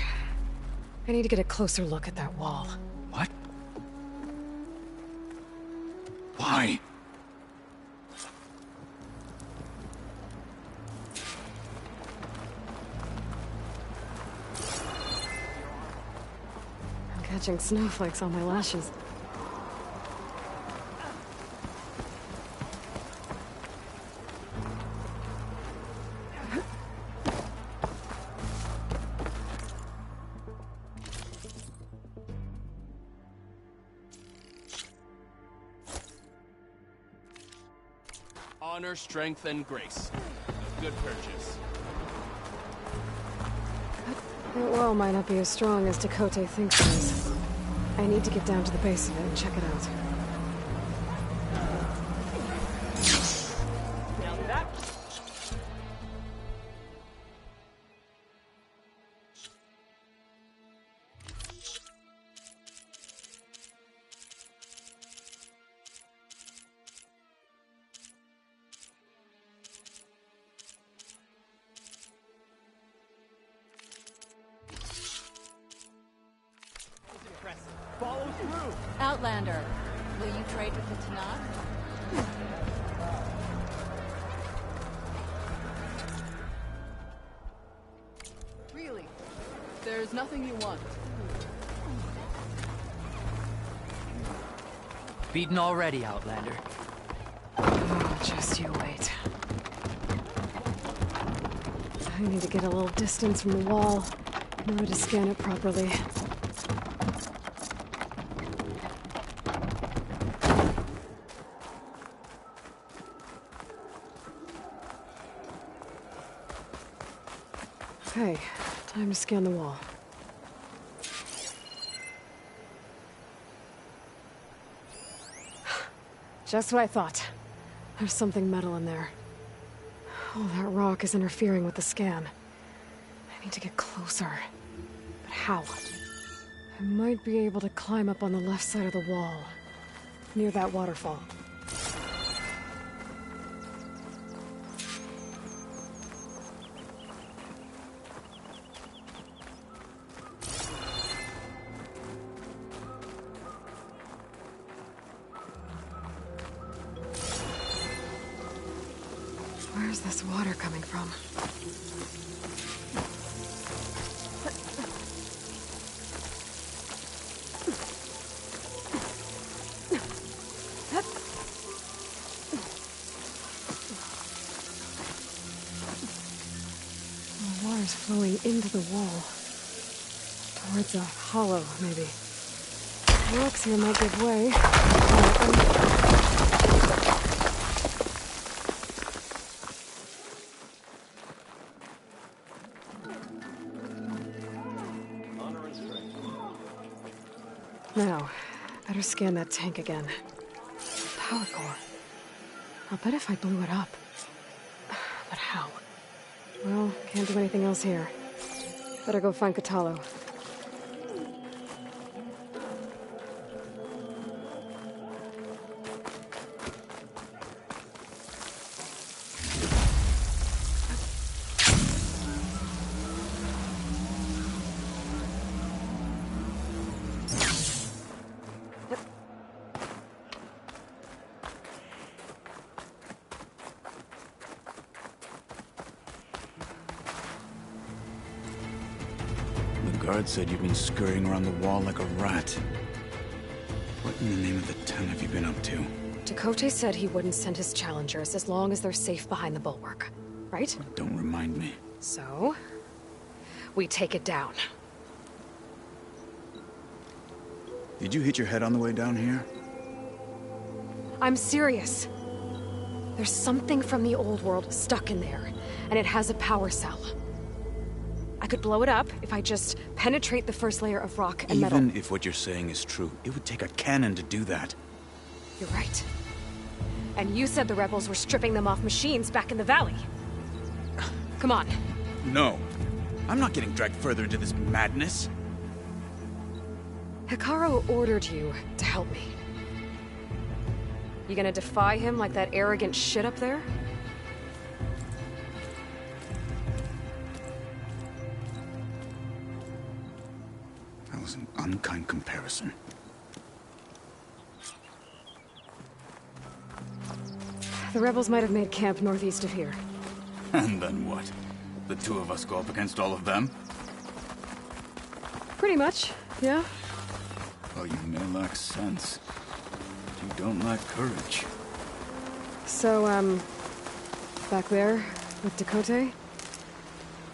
I need to get a closer look at that wall. What? Why? I'm catching snowflakes on my lashes. Honor, strength, and grace. A good purchase. That wall might not be as strong as Tekote thinks it is. I need to get down to the base of it and check it out. Follow through! Outlander, will you trade with the TENAKTH? There's nothing you want. Beaten already, Outlander. Oh, just you wait. I need to get a little distance from the wall in order to scan it properly. Okay, time to scan the wall. Just what I thought. There's something metal in there. Oh, that rock is interfering with the scan. I need to get closer. But how? I might be able to climb up on the left side of the wall, near that waterfall. Where's this water coming from? The water's flowing into the wall. Towards a hollow, maybe. The rocks here might give way. Now, better scan that tank again. Power core. I'll bet if I blew it up. But how? Well, can't do anything else here. Better go find Katalo. The guard said you've been scurrying around the wall like a rat. What in the name of the ten have you been up to? Tekote said he wouldn't send his challengers as long as they're safe behind the bulwark, right? Don't remind me. So, we take it down. Did you hit your head on the way down here? I'm serious. There's something from the old world stuck in there, and it has a power cell. I could blow it up if I just penetrate the first layer of rock and metal. Even if what you're saying is true, it would take a cannon to do that. You're right. And you said the rebels were stripping them off machines back in the valley. Come on. No. I'm not getting dragged further into this madness. Hikaru ordered you to help me. You gonna defy him like that arrogant shit up there? That was an unkind comparison. The rebels might have made camp northeast of here. And then what? The two of us go up against all of them? Pretty much, yeah. Well, you may lack sense, but you don't lack courage. So, back there with Tekote,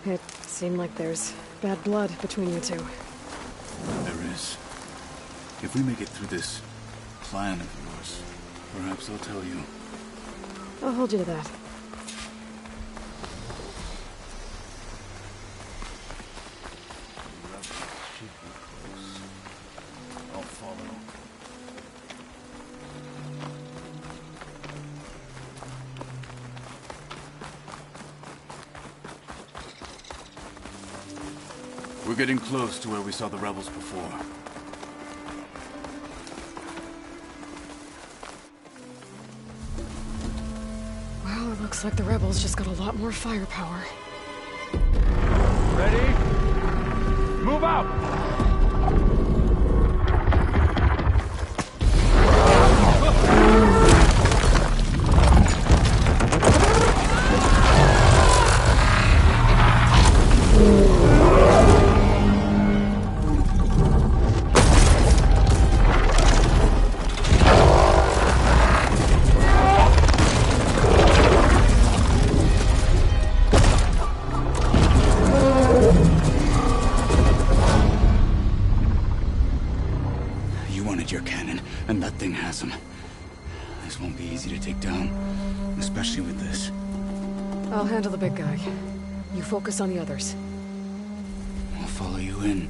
it seemed like there's bad blood between you two. There is. If we make it through this plan of yours, perhaps I'll tell you. I'll hold you to that. I'll follow. We're getting close to where we saw the rebels before. Well, it looks like the rebels just got a lot more firepower. Ready? Move out! the big guy. You focus on the others. I'll follow you in.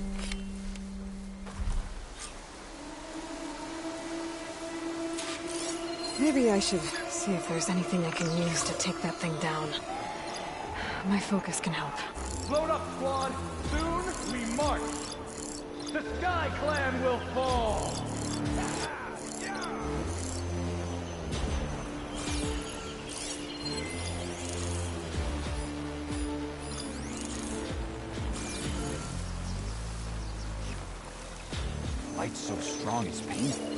Maybe I should see if there's anything I can use to take that thing down. My focus can help. Load up, squad! Soon we march! The Sky Clan will fall! Light's so strong it's painful.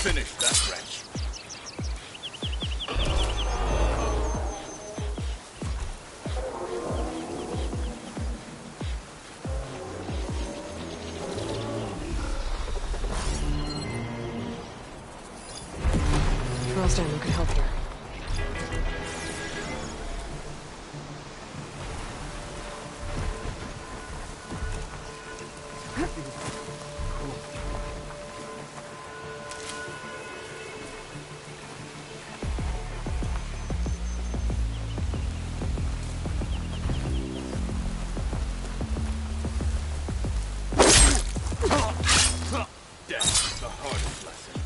Finish that wretch. Frost ammo could help here. Death is the hardest lesson.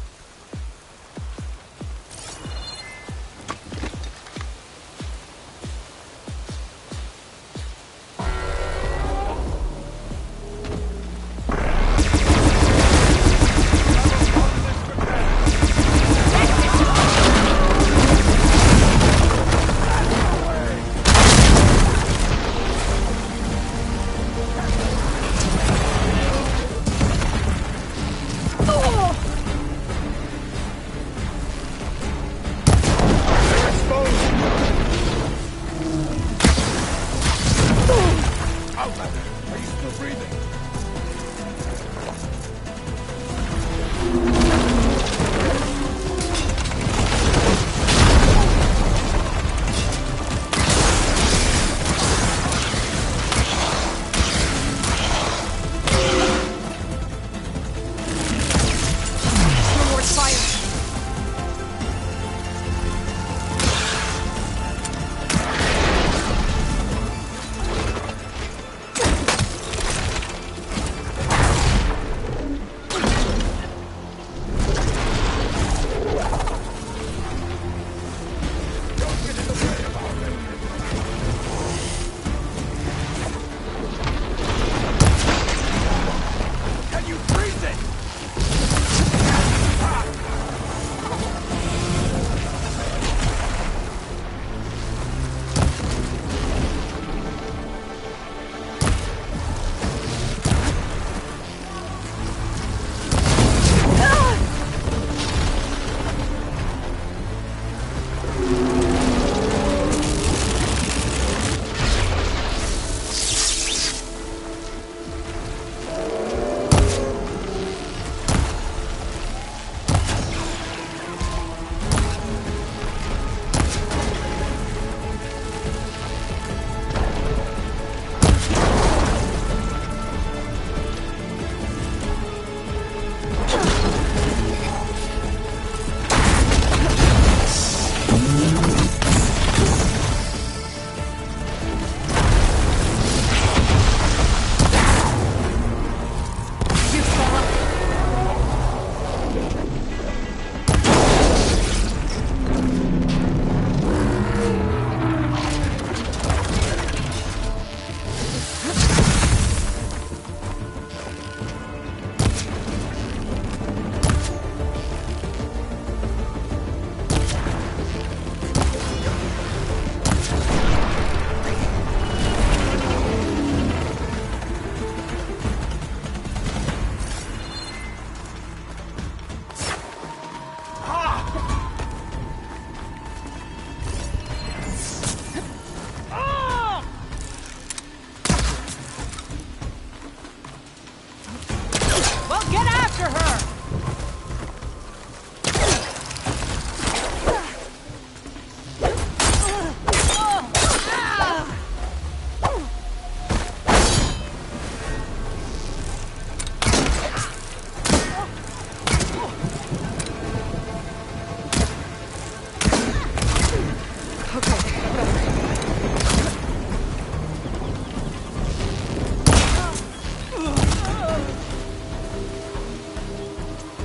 Well, get after her!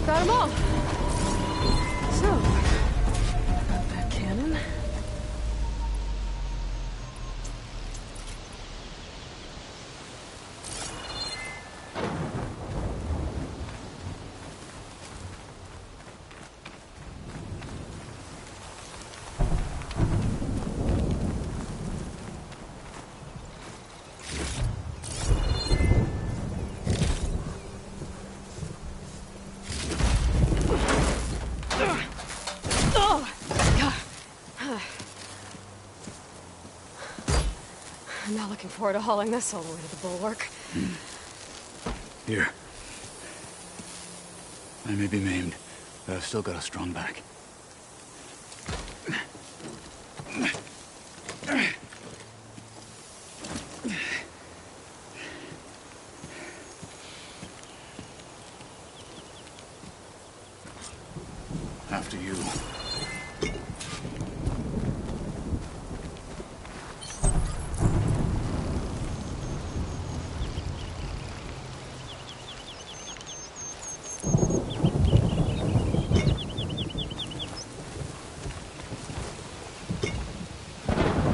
Got 'em all. So, got that cannon. I'm not looking forward to hauling this all the way to the bulwark. Here. I may be maimed, but I've still got a strong back. After you.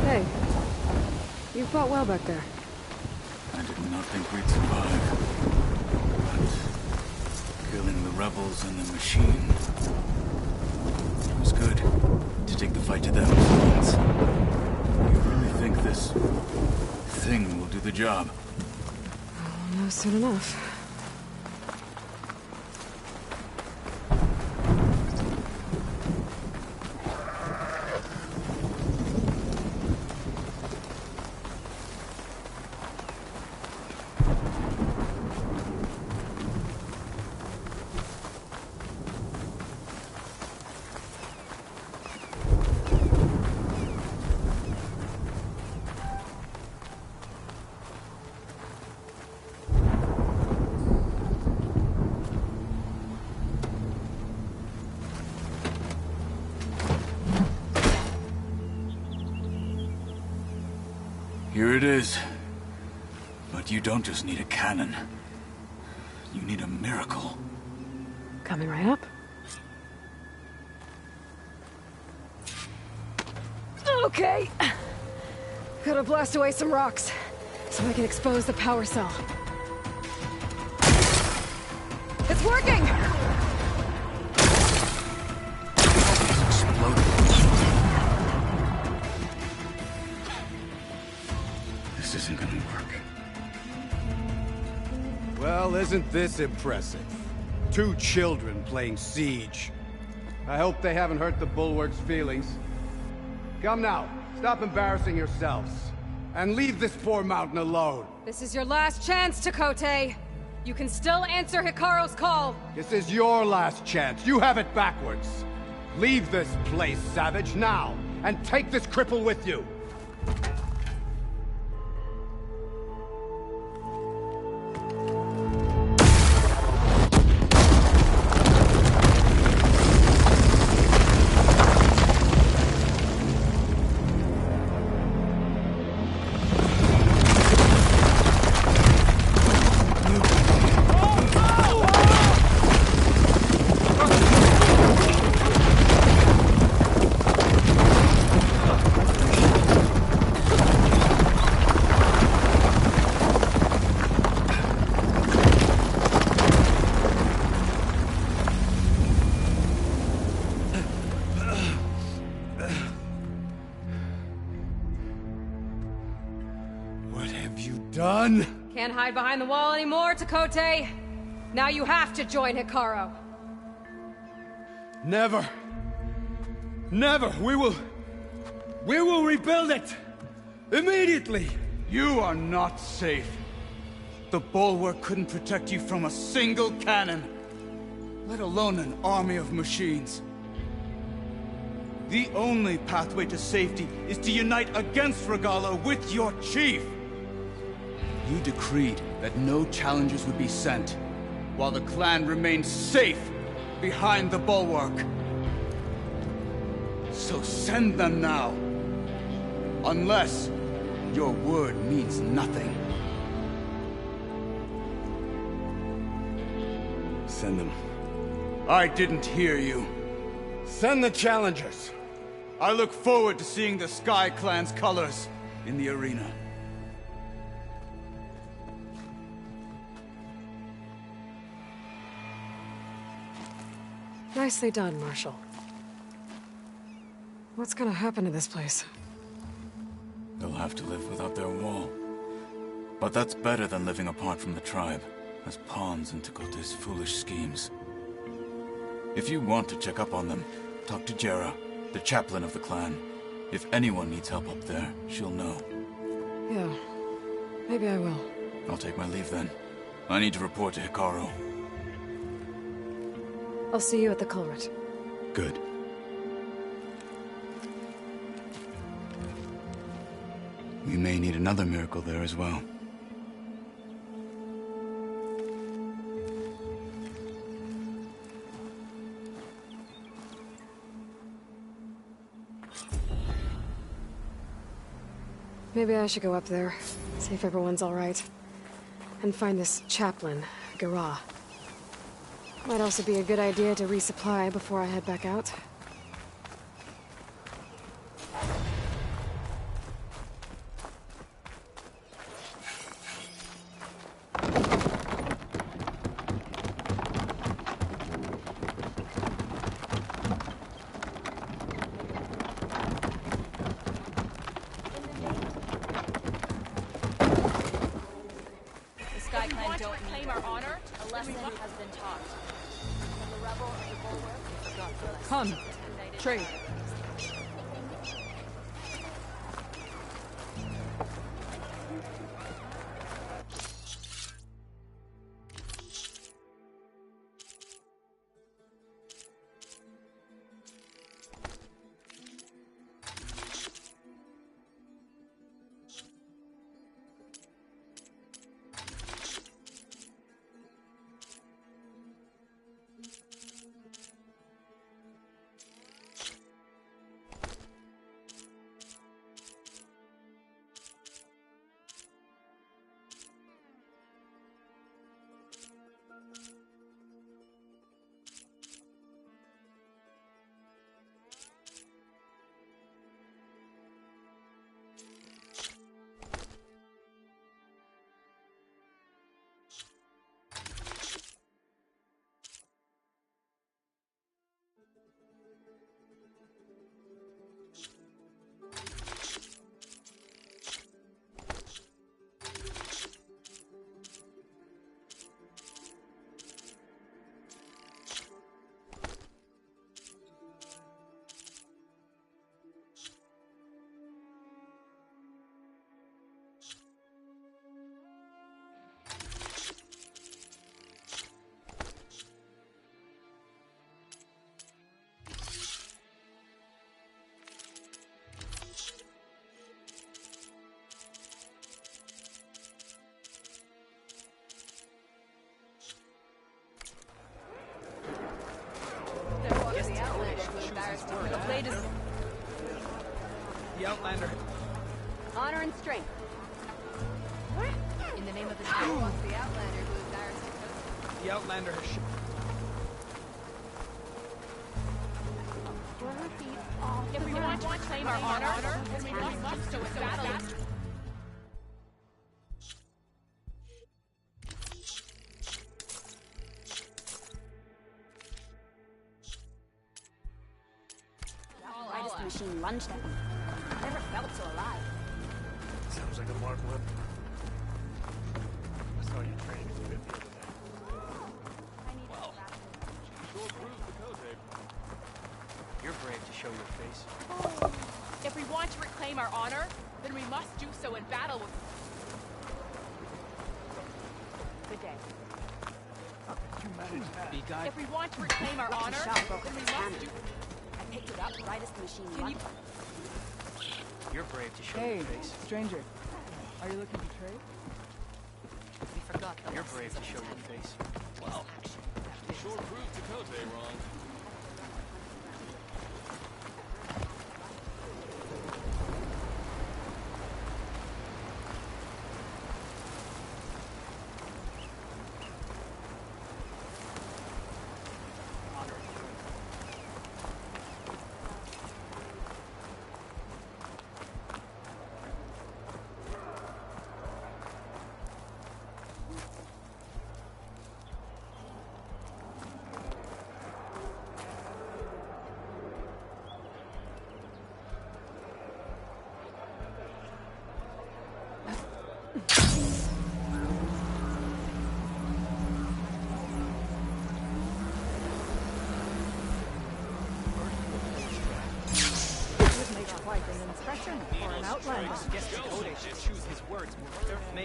Hey, you fought well back there. I did not think we'd survive. But killing the rebels and the machine was good. To take the fight to them. You really think this thing will do the job? I'll know soon enough. Here it is. But you don't just need a cannon. You need a miracle. Coming right up. Okay. Gotta blast away some rocks, so I can expose the power cell. It's working! This isn't gonna work. Well, isn't this impressive? 2 children playing siege. I hope they haven't hurt the Bulwark's feelings. Come now, stop embarrassing yourselves. And leave this poor mountain alone. This is your last chance, Tekote. You can still answer Hikaru's call. This is your last chance. You have it backwards. Leave this place, Savage, now. And take this cripple with you. Done? Can't hide behind the wall anymore, Tekote. Now you have to join Hikaru. Never. Never. We will rebuild it. Immediately. You are not safe. The bulwark couldn't protect you from a single cannon, let alone an army of machines. The only pathway to safety is to unite against Regala with your chief. You decreed that no challengers would be sent, while the clan remained safe behind the bulwark. So send them now. Unless your word means nothing. Send them. I didn't hear you. Send the challengers. I look forward to seeing the Sky Clan's colors in the arena. Nicely done, Marshal. What's gonna happen to this place? They'll have to live without their wall. But that's better than living apart from the tribe, as pawns in Tekote's foolish schemes. If you want to check up on them, talk to Jera, the chaplain of the clan. If anyone needs help up there, she'll know. Yeah, maybe I will. I'll take my leave then. I need to report to Hikaru. I'll see you at the culvert. Good. We may need another miracle there as well. Maybe I should go up there, see if everyone's all right. And find this chaplain, Gara. Might also be a good idea to resupply before I head back out. Come, trade. The blade is... The Outlander. Honor and strength. In the name of the the Outlander who is ours to coast. The Outlander has... If we want to claim our honor, then we must do it so fast. Machine lunged at me. Never felt so alive. Sounds like a mark weapon. I saw you training as a bit the other day. Wow. Sure proves the code, babe. You're brave to show your face. If we want to reclaim our honor, then we must do so in battle with... Be guy. If we want to reclaim our honor, then we must do... I picked it up right as the machine Can you... You're brave to show Hey, your face. stranger. Are you looking to trade? We forgot the You're brave to show your face. Wow. Sure proved Tekote wrong.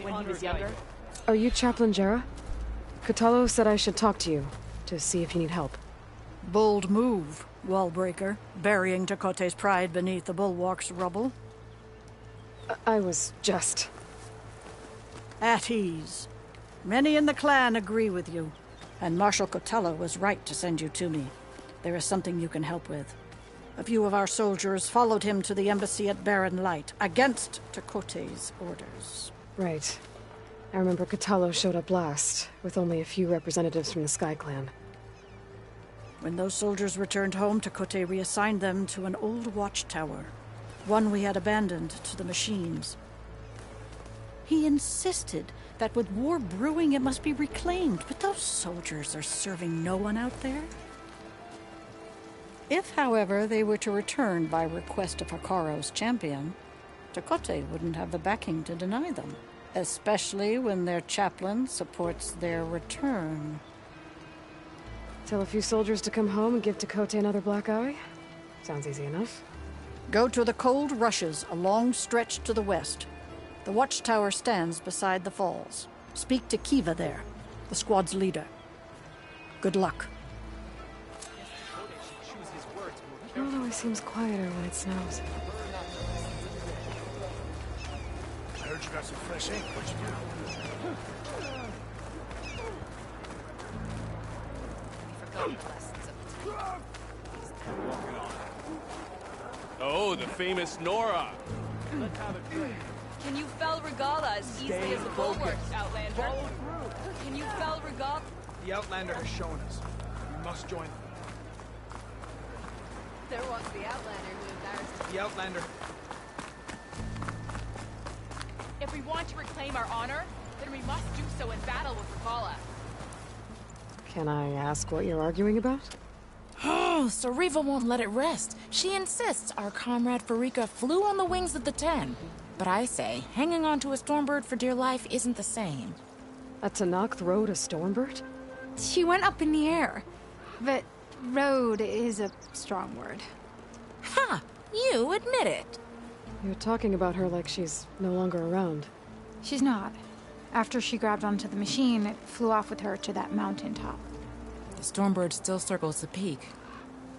When he was younger? Are you Chaplain Jera? Kotallo said I should talk to you, to see if you need help. Bold move, Wallbreaker, burying Tekote's pride beneath the bulwark's rubble. I was just... At ease. Many in the clan agree with you, and Marshal Kotallo was right to send you to me. There is something you can help with. A few of our soldiers followed him to the embassy at Barren Light, against Tekote's orders. Right. I remember Kotallo showed up last, with only a few representatives from the Sky Clan. When those soldiers returned home, Tekote reassigned them to an old watchtower, one we had abandoned to the machines. He insisted that with war brewing it must be reclaimed, but those soldiers are serving no one out there. If, however, they were to return by request of Hikaro's champion, Tekote wouldn't have the backing to deny them, especially when their chaplain supports their return. Tell a few soldiers to come home and give Tekote another black eye? Sounds easy enough. Go to the cold rushes, a long stretch to the west. The watchtower stands beside the falls. Speak to Kiva there, the squad's leader. Good luck. It always seems quieter when it snows. I heard you got some fresh ink. What'd you do? Oh, the famous Nora. Let's have it clear. Can you fell Regala as easily as the bulwarks, Outlander? Follow through. Can you fell Regala? The Outlander has shown us. We must join them. There was the Outlander who embarrassed The Outlander. If we want to reclaim our honor, then we must do so in battle with Regala. Can I ask what you're arguing about? Oh, Sariva won't let it rest. She insists our comrade Farika flew on the wings of the 10. But I say, hanging onto a Stormbird for dear life isn't the same. A TENAKTH rode a Stormbird? She went up in the air. But rode is a strong word. Ha! You admit it. You're talking about her like she's no longer around. She's not. After she grabbed onto the machine, it flew off with her to that mountaintop. The Stormbird still circles the peak,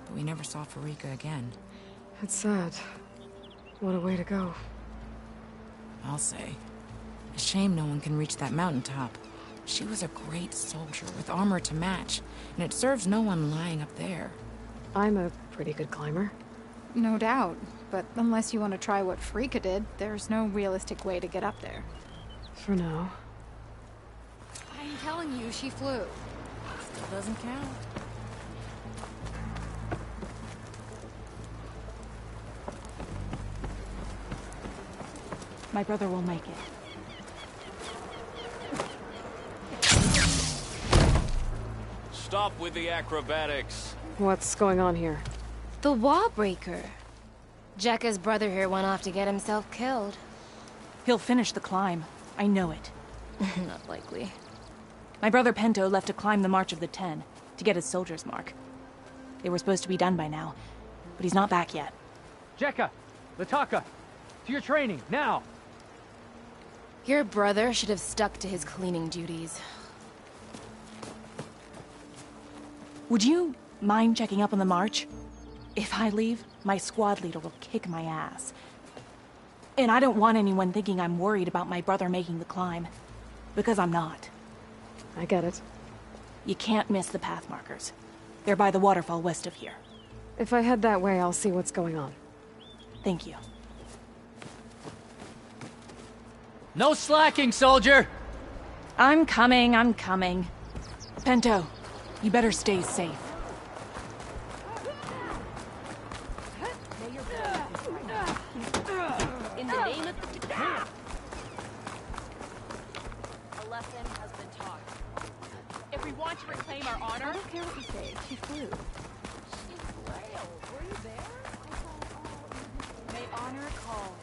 but we never saw Farika again. It's sad. What a way to go. I'll say. A shame no one can reach that mountaintop. She was a great soldier with armor to match, and it serves no one lying up there. I'm a pretty good climber. No doubt, but unless you want to try what Farika did, there's no realistic way to get up there. For now. I'm telling you, she flew. Still doesn't count. My brother will make it. Stop with the acrobatics. What's going on here? The Wallbreaker. Jekka's brother here went off to get himself killed. He'll finish the climb. I know it. Not likely. My brother Pento left to climb the March of the 10, to get his soldier's mark. They were supposed to be done by now, but he's not back yet. Jekka! Lataka! To your training, now! Your brother should have stuck to his cleaning duties. Would you mind checking up on the march? If I leave, my squad leader will kick my ass. And I don't want anyone thinking I'm worried about my brother making the climb. Because I'm not. I get it. You can't miss the path markers. They're by the waterfall west of here. If I head that way, I'll see what's going on. Thank you. No slacking, soldier! I'm coming, I'm coming. Pento, you better stay safe. In the name of the... A lesson has been taught. If we want to reclaim our honor... I don't care what you say. She flew. She flailed. Were you there? May honor call.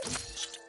finished.